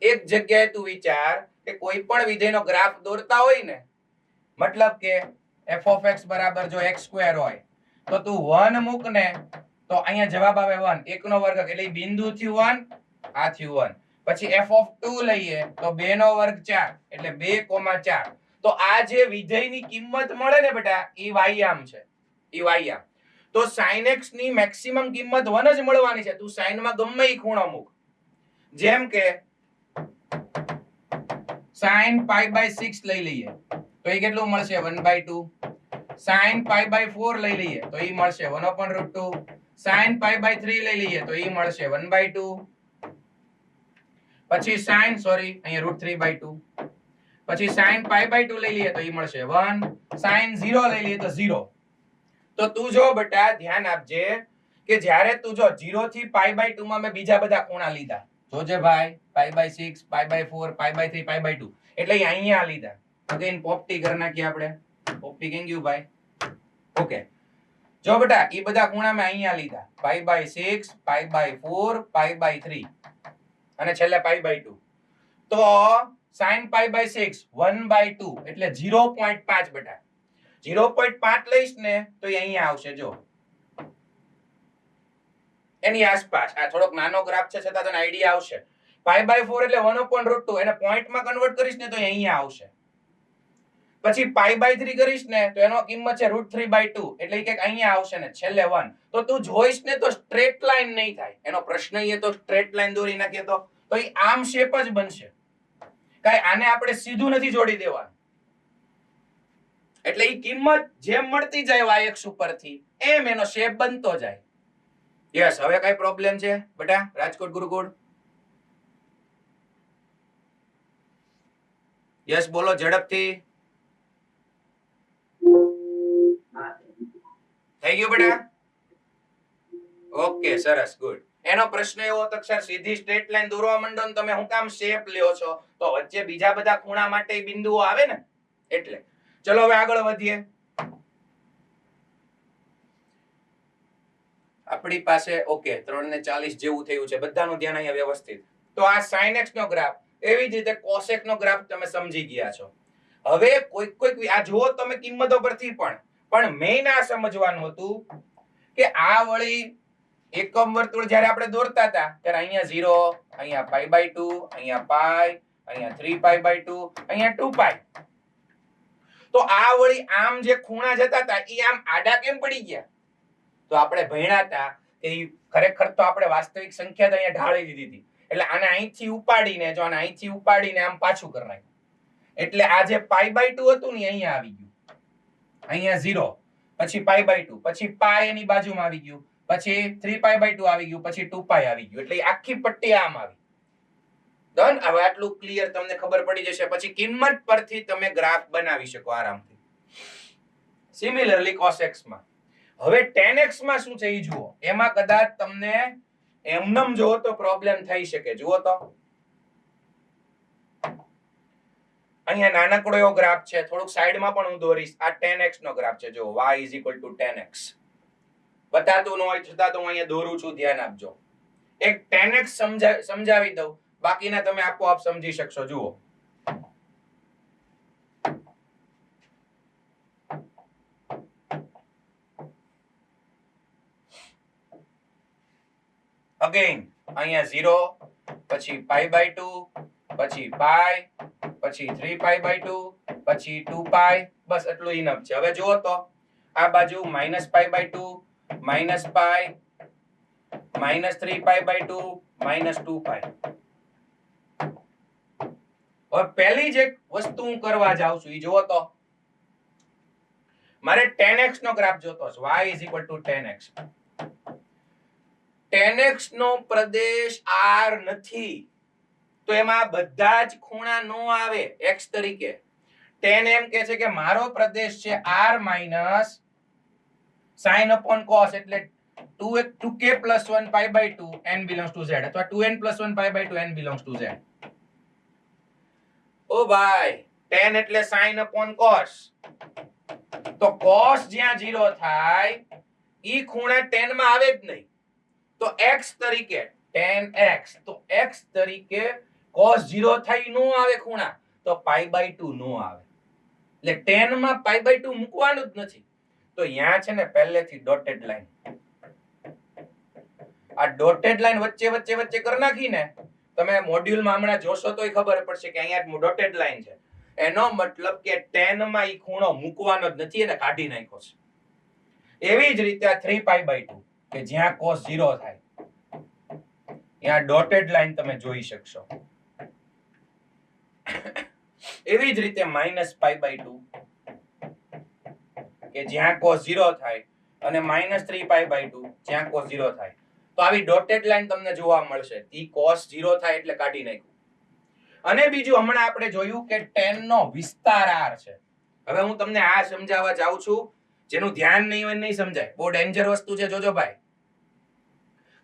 એક જગ્યાએ તું વિચાર કે કોઈ પણ વિધેયનો ગ્રાફ દોરતા હોય ને, મતલબ કે f of x બરાબર જો x² હોય તો તું 1 મૂક ને તો અહીંયા જવાબ આવે 1, 1 નો વર્ગ એટલે બિંદુ થયું 1, આ થયું 1. પછી f of 2 લઈએ તો 2 નો વર્ગ 4 એટલે 2,4. તો આ જે વિધેયની કિંમત મળે ને બેટા ઈ y-આમ છે, ઈ y-આમ. તો sin x ની મેક્સિમમ કિંમત 1 જ મળવાની છે. તું sin માં ગમે ઈ ખૂણો મૂક, જેમ કે sin π/6 લઈ લઈએ તો ઈ કેટલું મળશે 1/2. sin π/4 લઈ લઈએ તો ઈ મળશે 1/√2. sin π/3 લઈ લઈએ તો ઈ મળશે 1/2. પછી અહીંયા √3/2. પછી sin π/2 લઈ લઈએ તો ઈ મળશે 1. sin 0 લઈ લઈએ તો 0. તો તું જો બેટા ધ્યાન આપજે કે જ્યારે તું જો 0 થી π/2 માં મેં બીજા બધા ખૂણા લીધા, જોજે ભાઈ, π/6, π/4, π/3, π/2 એટલે અહીંયા લીધા. અગેન પોપટી કરી નાખીએ આપણે. પોપટી કેમ ગયું ભાઈ? ઓકે જો બેટા ઈ બધા ખૂણા મેં અહીંયા લીધા, π/6, π/4, π/3 અને છેલ્લે π/2. તો sin π/6 1/2 એટલે 0.5 બેટા. 0.5 લઈશ ને તો એ અહીંયા આવશે જો એની આસપાસ. આ થોડોક નાનો ગ્રાફ છે છતાં તને આઈડિયા આવશે. π/4 એટલે 1/√2 એને પોઈન્ટમાં કન્વર્ટ કરીશ ને તો અહીંયા આવશે. પછી π/3 કરીશ ને તો એનો કિંમત છે √3/2 એટલે કે અહીંયા આવશે ને છેલ્લે 1. તો તું જોઈશ ને તો સ્ટ્રેટ લાઈન નહીં થાય. એનો પ્રશ્ન એ તો સ્ટ્રેટ લાઈન દોરી નાખીએ તો ઈ આમ શેપ જ બનશે. કાઈ આને આપણે સીધું નથી જોડી દેવાનું. એટલે ઈ કિંમત જેમ મળતી જાય yx ઉપરથી એમ એનો શેપ બનતો જાય. યસ હવે કઈ પ્રોબ્લેમ છે બેટા રાજકોટ ગુરુકુળ? યસ બોલો ઝડપથી. થઈ ગયું બેટા? ઓકે સરસ, ગુડ. એનો પ્રશ્ન એવો હતો સર સીધી સ્ટ્રેટ લાઈન દોરવા માંડો ને તમે હું કામ શેપ લ્યો છો? તો વચ્ચે બીજા બધા ખૂણા માટે બિંદુઓ આવે ને એટલે. ચલો હવે આગળ વધીએ. આપણી પાસે ઓકે 3:40 જેવું થયું છે, બધાનું ધ્યાન અહીંયા વ્યવસ્થિત. તો આ sin x નો ગ્રાફ, એવી જ રીતે cos x નો ગ્રાફ તમે સમજી ગયા છો. હવે કોઈક આ જુઓ તમે કિંમતો પરથી પણ મેઇન આ સમજવાનું હતું કે આ વળી એકમ વર્તુળ જ્યારે આપણે દોરતા હતા ત્યારે અહીંયા 0, અહીંયા π/2, અહીંયા π, અહીંયા 3π/2, અહીંયા 2π. તો આ વળી આમ જે ખૂણા જતા હતા ઈ આમ આડા કેમ પડી ગયા? તો આપણે ભણ્યા હતા કે ખરેખર તો આપણે વાસ્તવિક સંખ્યા તો અહીંયા ઢાળી દીધી હતી. એટલે આને અહીંથી ઉપાડીને જો આને અહીંથી ઉપાડીને આમ પાછું કરી નાખ્યું. એટલે આ જે π/2 હતું ને અહીંયા આવી ગયું. અહીંયા 0, પછી π/2, પછી π એની બાજુમાં આવી ગયું, પછી 3π/2 આવી ગયું, પછી 2π આવી ગયું. એટલે આખી પટ્ટી આમ આવી. ડન. હવે આટલું ક્લિયર તમને ખબર પડી જશે. પછી કિંમત પરથી તમે ગ્રાફ બનાવી શકો આરામથી. સિમિલરલી cos x માં. હવે tan x માં શું છે ઈ જુઓ. એમાં કદાચ તમને એમનેમ જો તો પ્રોબ્લેમ થઈ શકે. જુઓ તો અહીંયા નાનકડો એવો ગ્રાફ છે, થોડુંક સાઈડમાં પણ હું દોરીશ. આ tan x નો ગ્રાફ છે. જો y = tan x. બતાતું ન હોય છતાં તો હું અહીંયા દોરું છું, ધ્યાન આપજો. એક tan x સમજાવી દઉં, બાકીના તમે આપોઆપ સમજી શકશો. જુઓ અગેન અહીંયા 0, પછી π/2, પછી π, પછી 3π/2, પછી 2π. બસ એટલું ઇનફ છે. હવે જુઓ તો આ બાજુ -π/2, -π, -3π/2, -2π. હવે પહેલી જે વસ્તુ હું કરવા જાઉં છું ઈ જુઓ તો મારે tan x નો ગ્રાફ જોતો છે. y = tan x. tan x નો પ્રદેશ r નથી તો એમાં બધા જ ખૂણા નો આવે x તરીકે. tan એમ કે છે કે મારો પ્રદેશ છે r minus sin upon cos એટલે 2k plus 1 pi by 2 n belongs to z અથવા 2n plus 1 pi by 2 n belongs to z. ઓ ભાઈ tan એટલે sin upon cos. તો cos જ્યાં 0 થાય ઈ ખૂણા tan માં આવે જ નહીં. તો x તરીકે tan x તો x તરીકે cos 0 થાય નો આવે ખૂણા તો pi by 2 નો આવે. એટલે tan માં pi by 2 મૂકવાનું જ નથી. તો અહીંયા છે ને પહેલેથી ડોટેડ લાઈન. આ ડોટેડ લાઈન વચ્ચે વચ્ચે વચ્ચે કરી નાખીને તમે મોડ્યુલમાં હમણાં જોશો તોય ખબર પડશે કે અહીંયા ડોટેડ લાઈન છે. એનો મતલબ કે tan માં ઈ ખૂણો મૂકવાનો જ નથી એને કાઢી નાખ્યો છે. એવી જ રીતે આ 3 pi by 2 કે જ્યાં cos 0 થાય ત્યાં ડોટેડ લાઈન તમે જોઈ શકશો. એવી જ રીતે -pi by 2 કે જ્યાં cos 0 થાય અને -3 pi by 2 જ્યાં cos 0 થાય. તો આવી ડોટેડ લાઈન તમને જોવા મળશે. ઈ cos 0 થાય એટલે કાઢી નાખ્યું. અને બીજું હમણાં આપણે જોયું કે tan નો વિસ્તાર r છે. હવે હું તમને આ સમજાવવા જાઉં છું જેનું ધ્યાન નહીં હોય નહીં સમજાય. બહુ ડેન્જર વસ્તુ છે જોજો ભાઈ.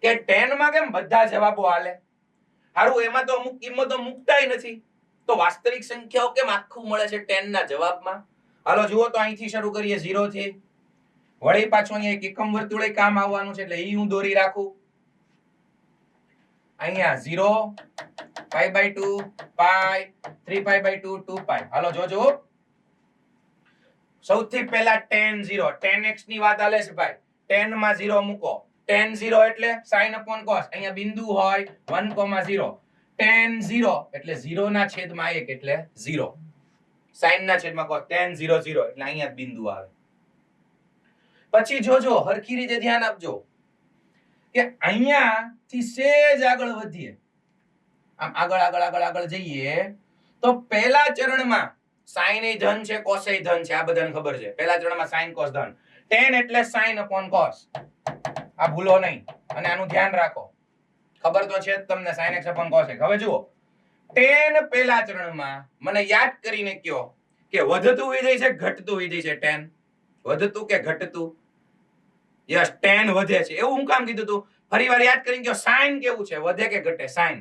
કે tan માં કેમ બધા જવાબો આલે? હારું એમાં તો અમુક કિંમતો મૂકતાય નથી. તો વાસ્તવિક સંખ્યાઓ કેમ આખું મળે છે tan ના જવાબમાં? હાલો જુઓ તો અહીંથી શરૂ કરીએ 0 થી. વળી પાછું અહીંયા એક એકમ વર્તુળે કામ આવવાનું છે એટલે ઈ હું દોરી રાખું. અહીંયા 0 pi by 2 pi 3 pi by 2 2 pi. હાલો જોજો. સૌથી પહેલા tan 0 tan x ની વાત આલે છે ભાઈ. tan માં 0 મૂકો. tan 0 એટલે sin upon cos. અહીંયા બિંદુ હોય 1, 0. tan 0 એટલે 0 ના છેદમાં 1 એટલે 0. sin ના છેદમાં cos tan 0 0 એટલે અહીંયા જ બિંદુ આવે. પછી જોજો હરખી રીતે ધ્યાન આપજો કે અહીંયા થી સેજ આગળ વધીએ. આમ આગળ આગળ આગળ આગળ જઈએ તો પહેલા ચરણમાં sin એ ધન છે cos એ ધન છે. આ બધાને ખબર છે. પહેલા ચરણમાં sin cos ધન. tan એટલે sin upon cos. આ ભૂલો નહીં અને આનું ધ્યાન રાખો. ખબર તો છે જ તમને sin x upon cos x. હવે જુઓ tan પહેલા ચરણમાં મને યાદ કરીને કયો કે વધતું વિધેય છે ઘટતું વિધેય છે tan? વધતું કે ઘટતું? યસ tan વધે છે. એવું હું કામ કીધું તું? ફરીવાર યાદ કરીને કયો sin કેવું છે? વધે કે ઘટે? sin.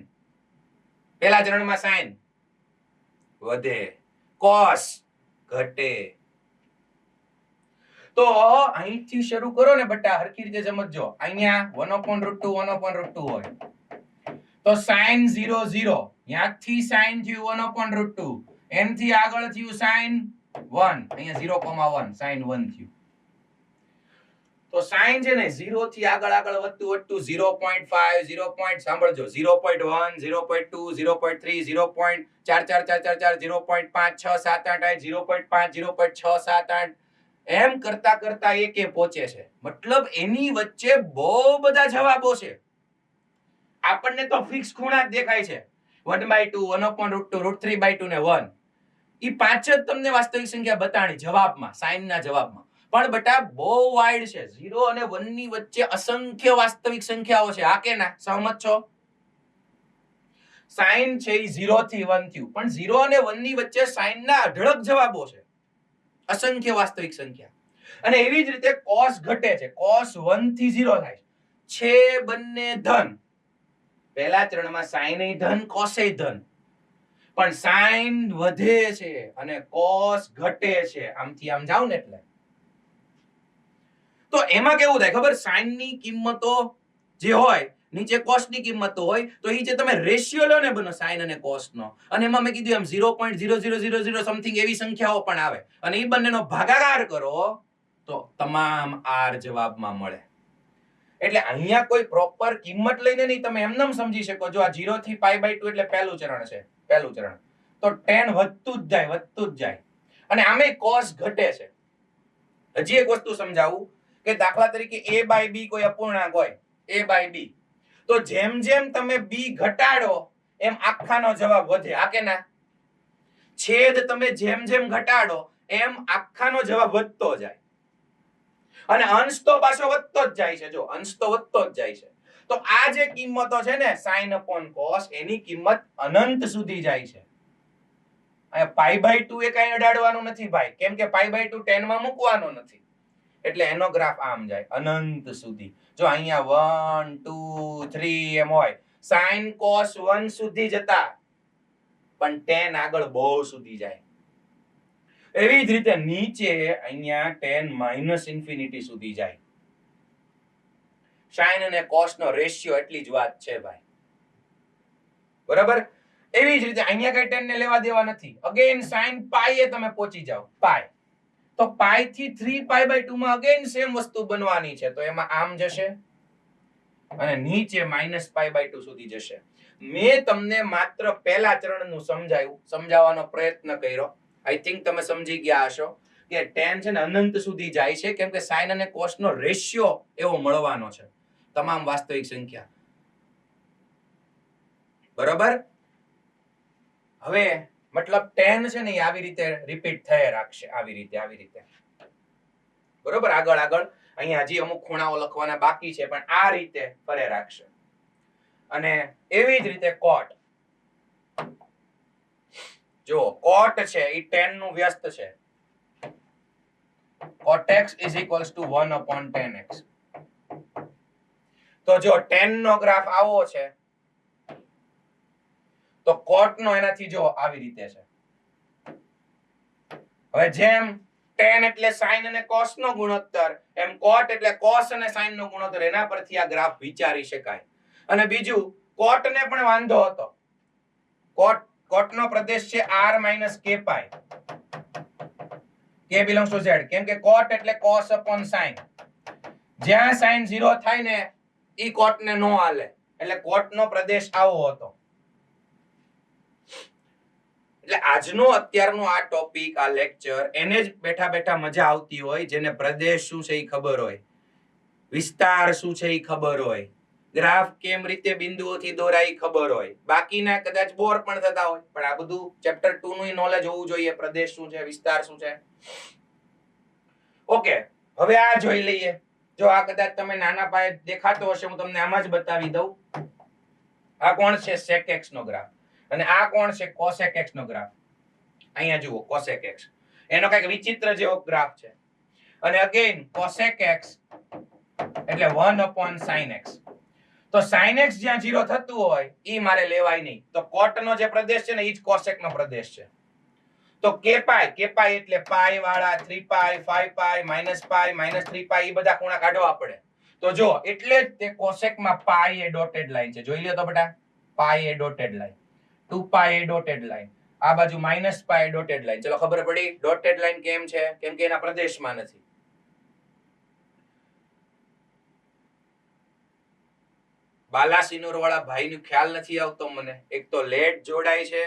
પહેલા ચરણમાં sin વધે, cos ઘટે. તો અહીંથી શરૂ કરો ને બટા હરખી રીતે સમજજો. અહીંયા 1/√2 1/√2 હોય તો sin 0 0 ત્યાંથી sin થયું 1/√2 એનથી આગળ થયું sin 1 અહીંયા 0,1 sin 1 થયું. તો sin છે ને 0 થી આગળ આગળ વધતું 0.5 0. સાંભળજો 0.1 0.2 0.3 0.4444 0.5 6 7 8 0.5 0.6 7 8 એમ કરતા કરતા એકે પહોંચે છે. મતલબ એની વચ્ચે બહુ બધા જવાબો છે. આપણને તો ફિક્સ ખૂણા જ દેખાય છે 1/2 1/√2 √3/2 ને 1. ઈ પાંચ જ તમને વાસ્તવિક સંખ્યા બતાણી જવાબમાં, સાઈન ના જવાબમાં. પણ બટા બહુ વાઇડ છે. 0 અને 1 ની વચ્ચે અસંખ્ય વાસ્તવિક સંખ્યાઓ છે. આ કે ના સહમત છો? સાઈન છે ઈ 0 થી 1 થયું પણ 0 અને 1 ની વચ્ચે સાઈન ના અઢળક જવાબો છે. અસંખ્ય વાસ્તવિક સંખ્યા. અને એવી જ રીતે cos ઘટે છે. cos 1 થી 0 થાય છે બંને ધન. પહેલા ચરણમાં sin એ ધન cos એ ધન. પણ sin વધે છે અને cos ઘટે છે. આમથી આમ જાવ ને એટલે તો એમાં કેવું થાય ખબર? sin ની કિંમતો જે હોય નીચે cos ની કિંમતો હોય તો ઈ જે તમે રેશિયો લો ને બનો sin અને cos નો અને એમાં મેં કીધું એમ 0.0000 સમથિંગ એવી સંખ્યાઓ પણ આવે અને ઈ બંનેનો ભાગાકાર કરો તો તમામ r જવાબમાં મળે. એટલે અહીંયા કોઈ પ્રોપર કિંમત લઈને નહીં તમે એમનેમ સમજી શકો. જો આ 0 થી π/2 એટલે પહેલું ચરણ છે. પહેલું ચરણ તો tan વધતું જ જાય અને આમે cos ઘટે છે. હજી એક વસ્તુ સમજાવું કે દાખલા તરીકે a/b કોઈ અપૂર્ણાંક હોય a/b તો જેમ જેમ તમે b ઘટાડો એમ આખાનો જવાબ વધે. આ કે ના? છેદ તમે જેમ જેમ ઘટાડો એમ આખાનો જવાબ વધતો જાય અને અંશ તો પાછો વધતો જ જાય છે. જો અંશ તો વધતો જ જાય છે. તો આ જે કિંમતો છે ને sin upon cos એની કિંમત અનંત સુધી જાય છે. અહીંયા π/2 એ કઈ અડાડવાનું નથી ભાઈ, કેમ કે π/2 10 માં મૂકવાનો નથી, એટલે એનો ગ્રાફ આમ જાય અનંત સુધી. જો અહીંયા 1 2 3 એમ હોય, sin cos 1 સુધી જતા પણ 10 આગળ બહુ સુધી જાય. એવી જ રીતે નીચે અહીંયા 10 માઇનસ ઇન્ફિનિટી સુધી જાય. sin અને cos નો રેશિયો એટલી જ વાત છે ભાઈ, બરાબર. એવી જ રીતે અહીંયા કઈ 10 ને લેવા દેવા નથી. અગેન sin પાઈ એ તમે પહોંચી જાઓ પાઈ, તો પાઈ થી 3π/2 માં અગેન સેમ વસ્તુ બનવાની છે, તો એમાં આમ જશે અને નીચે -π/2 સુધી જશે. મેં તમને માત્ર પહેલા ચરણનું સમજાવવાનો પ્રયત્ન કર્યો. આઈ થિંક તમે સમજી ગયા હશો કે 10 છે ને અનંત સુધી જાય છે, કેમ કે sin અને cos નો રેશિયો એવો મળવાનો છે તમામ વાસ્તવિક સંખ્યા, બરાબર. હવે મતલબ 10 છે ને એ આવી રીતે રિપીટ થઈ રાખશે, આવી રીતે બરોબર. આગળ અહીંયા હજી અમુક ખૂણાઓ લખવાના બાકી છે, પણ આ રીતે ફરે રાખશે. અને એવી જ રીતે cot, જો cot છે એ 10 નું વ્યસ્ત છે. cot x is equals to 1/10x. તો જો 10 નો ગ્રાફ આવો છે તો cot નો એનાથી જો આવી રીતે છે. હવે જેમ 10 એટલે sin અને cos નો ગુણોત્તર, એમ cot એટલે cos અને sin નો ગુણોત્તર. એના પરથી આ ગ્રાફ વિચારી શકાય. અને બીજું cot ને પણ વાંધો હતો. cot નો પ્રદેશ છે r - k pi, k belongs to z, કેમ કે cot એટલે cos upon sin. જ્યાં sin 0 થાય ને ઈ cot ને નો હાલે, એટલે cot નો પ્રદેશ આવો હતો. એટલે આજનો અત્યારનો આ ટોપિક, આ લેક્ચર, એને જ બેઠા બેઠા મજા આવતી હોય જેને પ્રદેશ શું છે એ ખબર હોય, વિસ્તાર શું છે એ ખબર હોય, ગ્રાફ કેમ રીતે બિંદુઓથી દોરાય ખબર હોય. બાકીના કદાચ બોર પણ થતા હોય, પણ આ બધું ચેપ્ટર 2 નું નોલેજ હોવું જોઈએ. પ્રદેશ શું છે, વિસ્તાર શું છે. ઓકે, હવે આ જોઈ લઈએ. જો આ કદાચ તમે નાના પાયે દેખાતો હશે, હું તમને આમાં જ બતાવી દઉં. આ કોણ છે? sec x નો ગ્રાફ. અને આ કોણ છે? cosec x નો ગ્રાફ. અહીંયા જુઓ cosec x, એનો કઈક વિચિત્ર જેવો ગ્રાફ છે. અને અગેન cosec x એટલે 1/sin x. તો sin x જ્યાં 0 થતું હોય ઈ મારે લેવાય નહીં. તો cot નો જે પ્રદેશ છે ને ઈ જ cosec નો પ્રદેશ છે. તો k પાઈ એટલે પાઈ વાળા 3π 5π -π -3π ઈ બધા ખૂણા કાઢવા પડે. તો જો એટલે જ તે cosec માં પાઈ એ ડોટેડ લાઈન છે. જોઈ લ્યો તો બેટા, પાઈ એ ડોટેડ લાઈન, 2π એ ડોટેડ લાઈન, આ બાજુ -π એ ડોટેડ લાઈન. ચલો ખબર પડી ડોટેડ લાઈન કેમ છે? કેમ કે એના પ્રદેશમાં નથી. બાલાસિનોર વાળા ભાઈનો ખ્યાલ નથી આવતો મને. એક તો લેટ જોડાય છે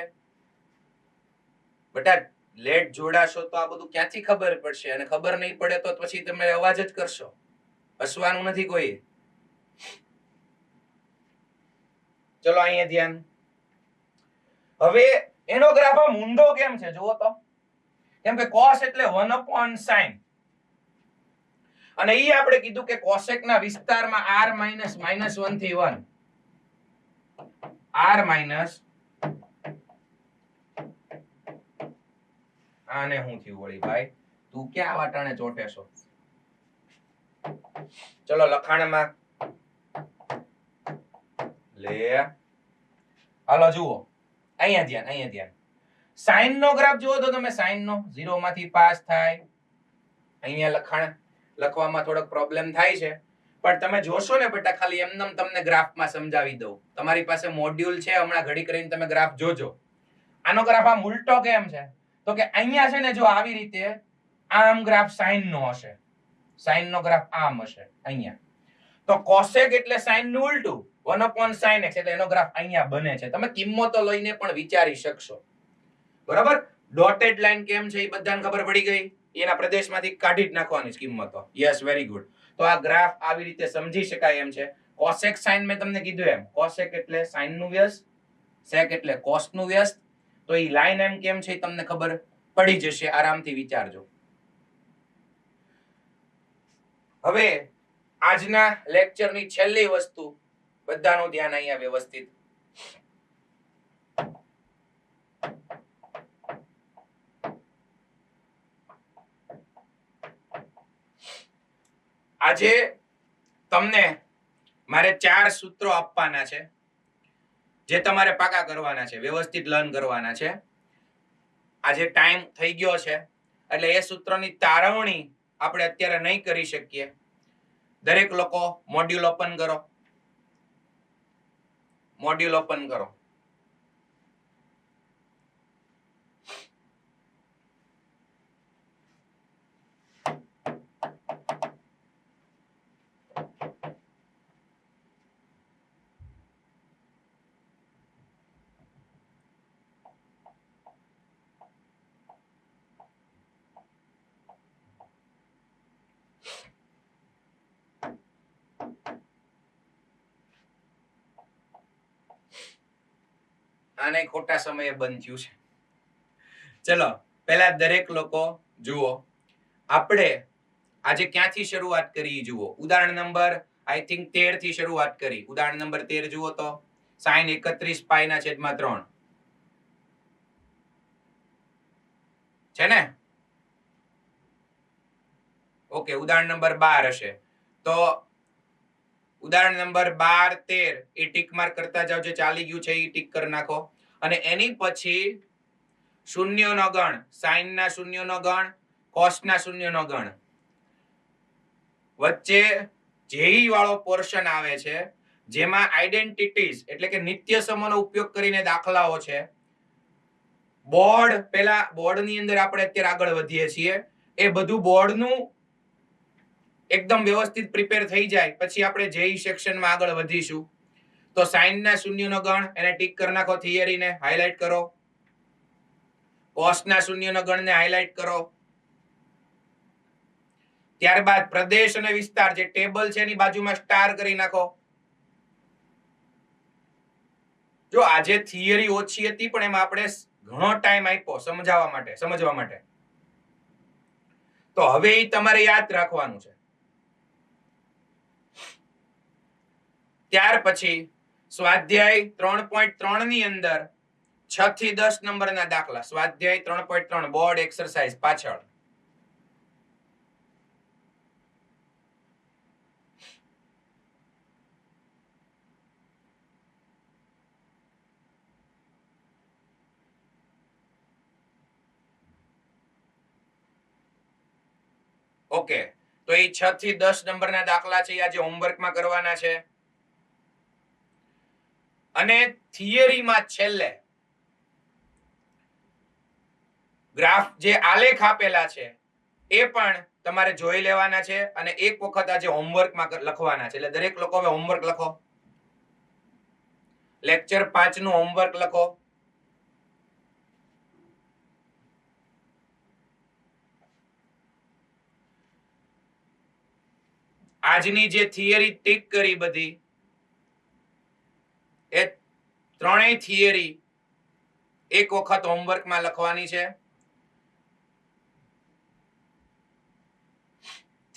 બેટા, લેટ જોડાશો તો આ બધું ક્યાંથી ખબર પડશે? અને ખબર નહીં પડે તો પછી તમે અવાજ જ કરશો, હસવાનું નથી કોઈ. ચલો અહીંયા ધ્યાન. હવે એનો ગ્રાફ આમ ઊંધો કેમ છે જુઓ તો, કેમ કે cos એટલે 1/sin. અને ઈ આપણે કીધું કે cosec ના વિસ્તારમાં r - -1 થી 1, r માઈનસ આને હું થયું વળી ભાઈ, તું ક્યાં વાટાણે ચોટે છો? ચલો લખાણમાં લે, હાલો જુઓ અહીંયા ધ્યાન. sin નો ગ્રાફ જુઓ તો તમે, sin નો 0 માંથી પાસ થાય. અહીંયા લખાણ લખવામાં થોડોક પ્રોબ્લેમ થાય છે, પણ તમે જોશો ને બેટા, ખાલી એમનેમ તમને ગ્રાફમાં સમજાવી દઉં. તમારી પાસે મોડ્યુલ છે, હમણાં ઘડી કરીને તમે ગ્રાફ જોજો. આનો ગ્રાફ આમ ઉલટો કેમ છે? તો કે અહીંયા છે ને જો આવી રીતે આમ ગ્રાફ sin નો હશે, sin નો ગ્રાફ આમ હશે અહીંયા. તો cosec એટલે sin નું ઉલટું, 1/sin x, એટલે એનો ગ્રાફ અહીંયા બને છે. તમે કિંમતો લઈને પણ વિચારી શકશો, બરાબર. ડોટેડ લાઈન કેમ છે એ બધાને ખબર પડી ગઈ. એના પ્રદેશમાંથી કાઢી જ નાખવાની છે કિંમતો. Yes, very good. તો આ ગ્રાફ આવી રીતે સમજી શકાય એમ છે. cosec sin મેં તમને કીધું એમ, cosec એટલે sin નું વ્યસ્ત, sec એટલે cos નું વ્યસ્ત. તો એ લાઈન એમ કેમ છે તમને ખબર પડી જશે, આરામથી વિચારજો. હવે આજના લેક્ચરની છેલ્લી વસ્તુ બધાનું ધ્યાન અહીંયા વ્યવસ્થિત. આજે તમને મારે 4 સૂત્રો આપવાના છે જે તમારે પાકા કરવાના છે, વ્યવસ્થિત લર્ન કરવાના છે. આજે ટાઈમ થઈ ગયો છે એટલે એ સૂત્રોની તારવણી આપણે અત્યારે નહીં કરી શકીએ. દરેક લોકો મોડ્યુલ ઓપન કરો. મોડ્યુલ ઓપન કરો. આને ખોટા સમયે બંધ થયું છે. ચલો પહેલા દરેક લોકો જુઓ, આપણે આજે ક્યાંથી શરૂઆત કરી જુઓ. ઉદાહરણ નંબર આઈ થિંક 13 થી શરૂઆત કરી. ઉદાહરણ નંબર 13 જુઓ તો sin 31 પાઈ ના છેદમાં 3 છે ને? ઓકે, ઉદાહરણ નંબર 12 હશે તો ઉદાહરણ નંબર 12 13 એ ટીક માર્ક કરતા જાવ. જે ચાલી ગયું છે એ ટીક કરી નાખો. અને એની પછી શૂન્યનો ગણ, સાઈન ના શૂન્યનો ગણ, કોસ ના શૂન્યનો ગણ, વચ્ચે જેઈ વાળો પોર્શન આવે છે જેમાં આઈડેન્ટિટીઝ એટલે કે નિત્ય સમૂહનો ઉપયોગ કરીને દાખલાઓ છે. બોર્ડ, પેલા બોર્ડની અંદર આપણે અત્યારે આગળ વધીએ છીએ. એ બધું બોર્ડનું એકદમ વ્યવસ્થિત પ્રિપેર થઈ જાય પછી આપણે જેઈ સેક્શનમાં આગળ વધીશું. તો સાઈન ના શૂન્યનો ગણ એને ટીક કરી નાખો, થિયરીને હાઇલાઇટ કરો. કોસ ના શૂન્યનો ગણને હાઇલાઇટ કરો. ત્યારબાદ પ્રદેશ અને વિસ્તાર જે ટેબલ છે એની બાજુમાં સ્ટાર કરી નાખો. જો આજે થિયરી ઓછી હતી પણ એમાં આપણે ઘણો ટાઈમ આપ્યો સમજવા માટે. તો હવે એ તમારે યાદ રાખવાનું છે. ત્યાર પછી સ્વાધ્યાય 3.3 ની અંદર 6 થી 10 નંબરના દાખલા. સ્વાધ્યાય 3.3 બોર્ડ એક્સરસાઇઝ પાછળ. ઓકે, તો એ 6 થી 10 નંબરના દાખલા છે આજે હોમવર્કમાં કરવાના છે. અને થિયરીમાં છેલ્લે ગ્રાફ જે આલેખ આપેલા છે એ પણ તમારે જોઈ લેવાના છે અને એક વખત આજે હોમવર્કમાં લખવાના છે. એટલે દરેક લોકો હવે હોમવર્ક લખો. લેક્ચર 5 નું હોમવર્ક લખો. આજની જે થિયરી ટીક કરી બધી એ ત્રણેય થિયરી એક વખત હોમવર્કમાં લખવાની છે.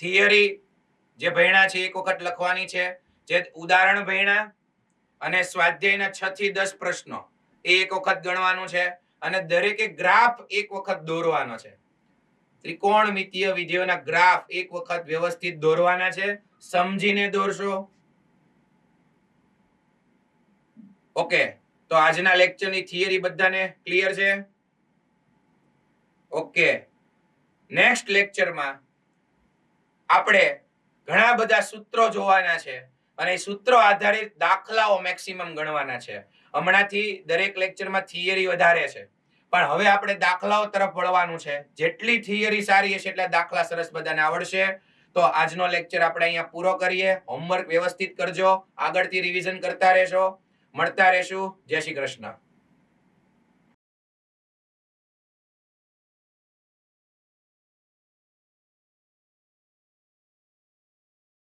થિયરી જે ભણ્યા છે એક વખત લખવાની છે. જે ઉદાહરણ ભણ્યા અને સ્વાધ્યાયના 6 થી 10 પ્રશ્નો એ એક વખત ગણવાનું છે. અને દરેકે ગ્રાફ એક વખત દોરવાનો છે. ત્રિકોણમિતીય વિધેયોના ગ્રાફ એક વખત વ્યવસ્થિત દોરવાના છે. સમજીને દોરશો. ઓકે, તો આજના લેક્ચરની થિયરી બધાને ક્લિયર છે? ઓકે, નેક્સ્ટ લેક્ચરમાં આપણે ઘણા બધા સૂત્રો જોવાના છે અને સૂત્રો આધારિત દાખલાઓ મેક્સિમમ ગણવાના છે. હમણાંથી દરેક લેક્ચરમાં થિયરી વધારે છે પણ હવે આપણે દાખલાઓ તરફ વળવાનું છે. જેટલી થિયરી સારી હશે એટલા દાખલા સરસ બધાને આવડશે. તો આજનો લેક્ચર આપણે અહીંયા પૂરો કરીએ. હોમવર્ક વ્યવસ્થિત કરજો, આગળથી રિવિઝન કરતા રહેશો. મળતા રહેશું. જય શ્રી કૃષ્ણ.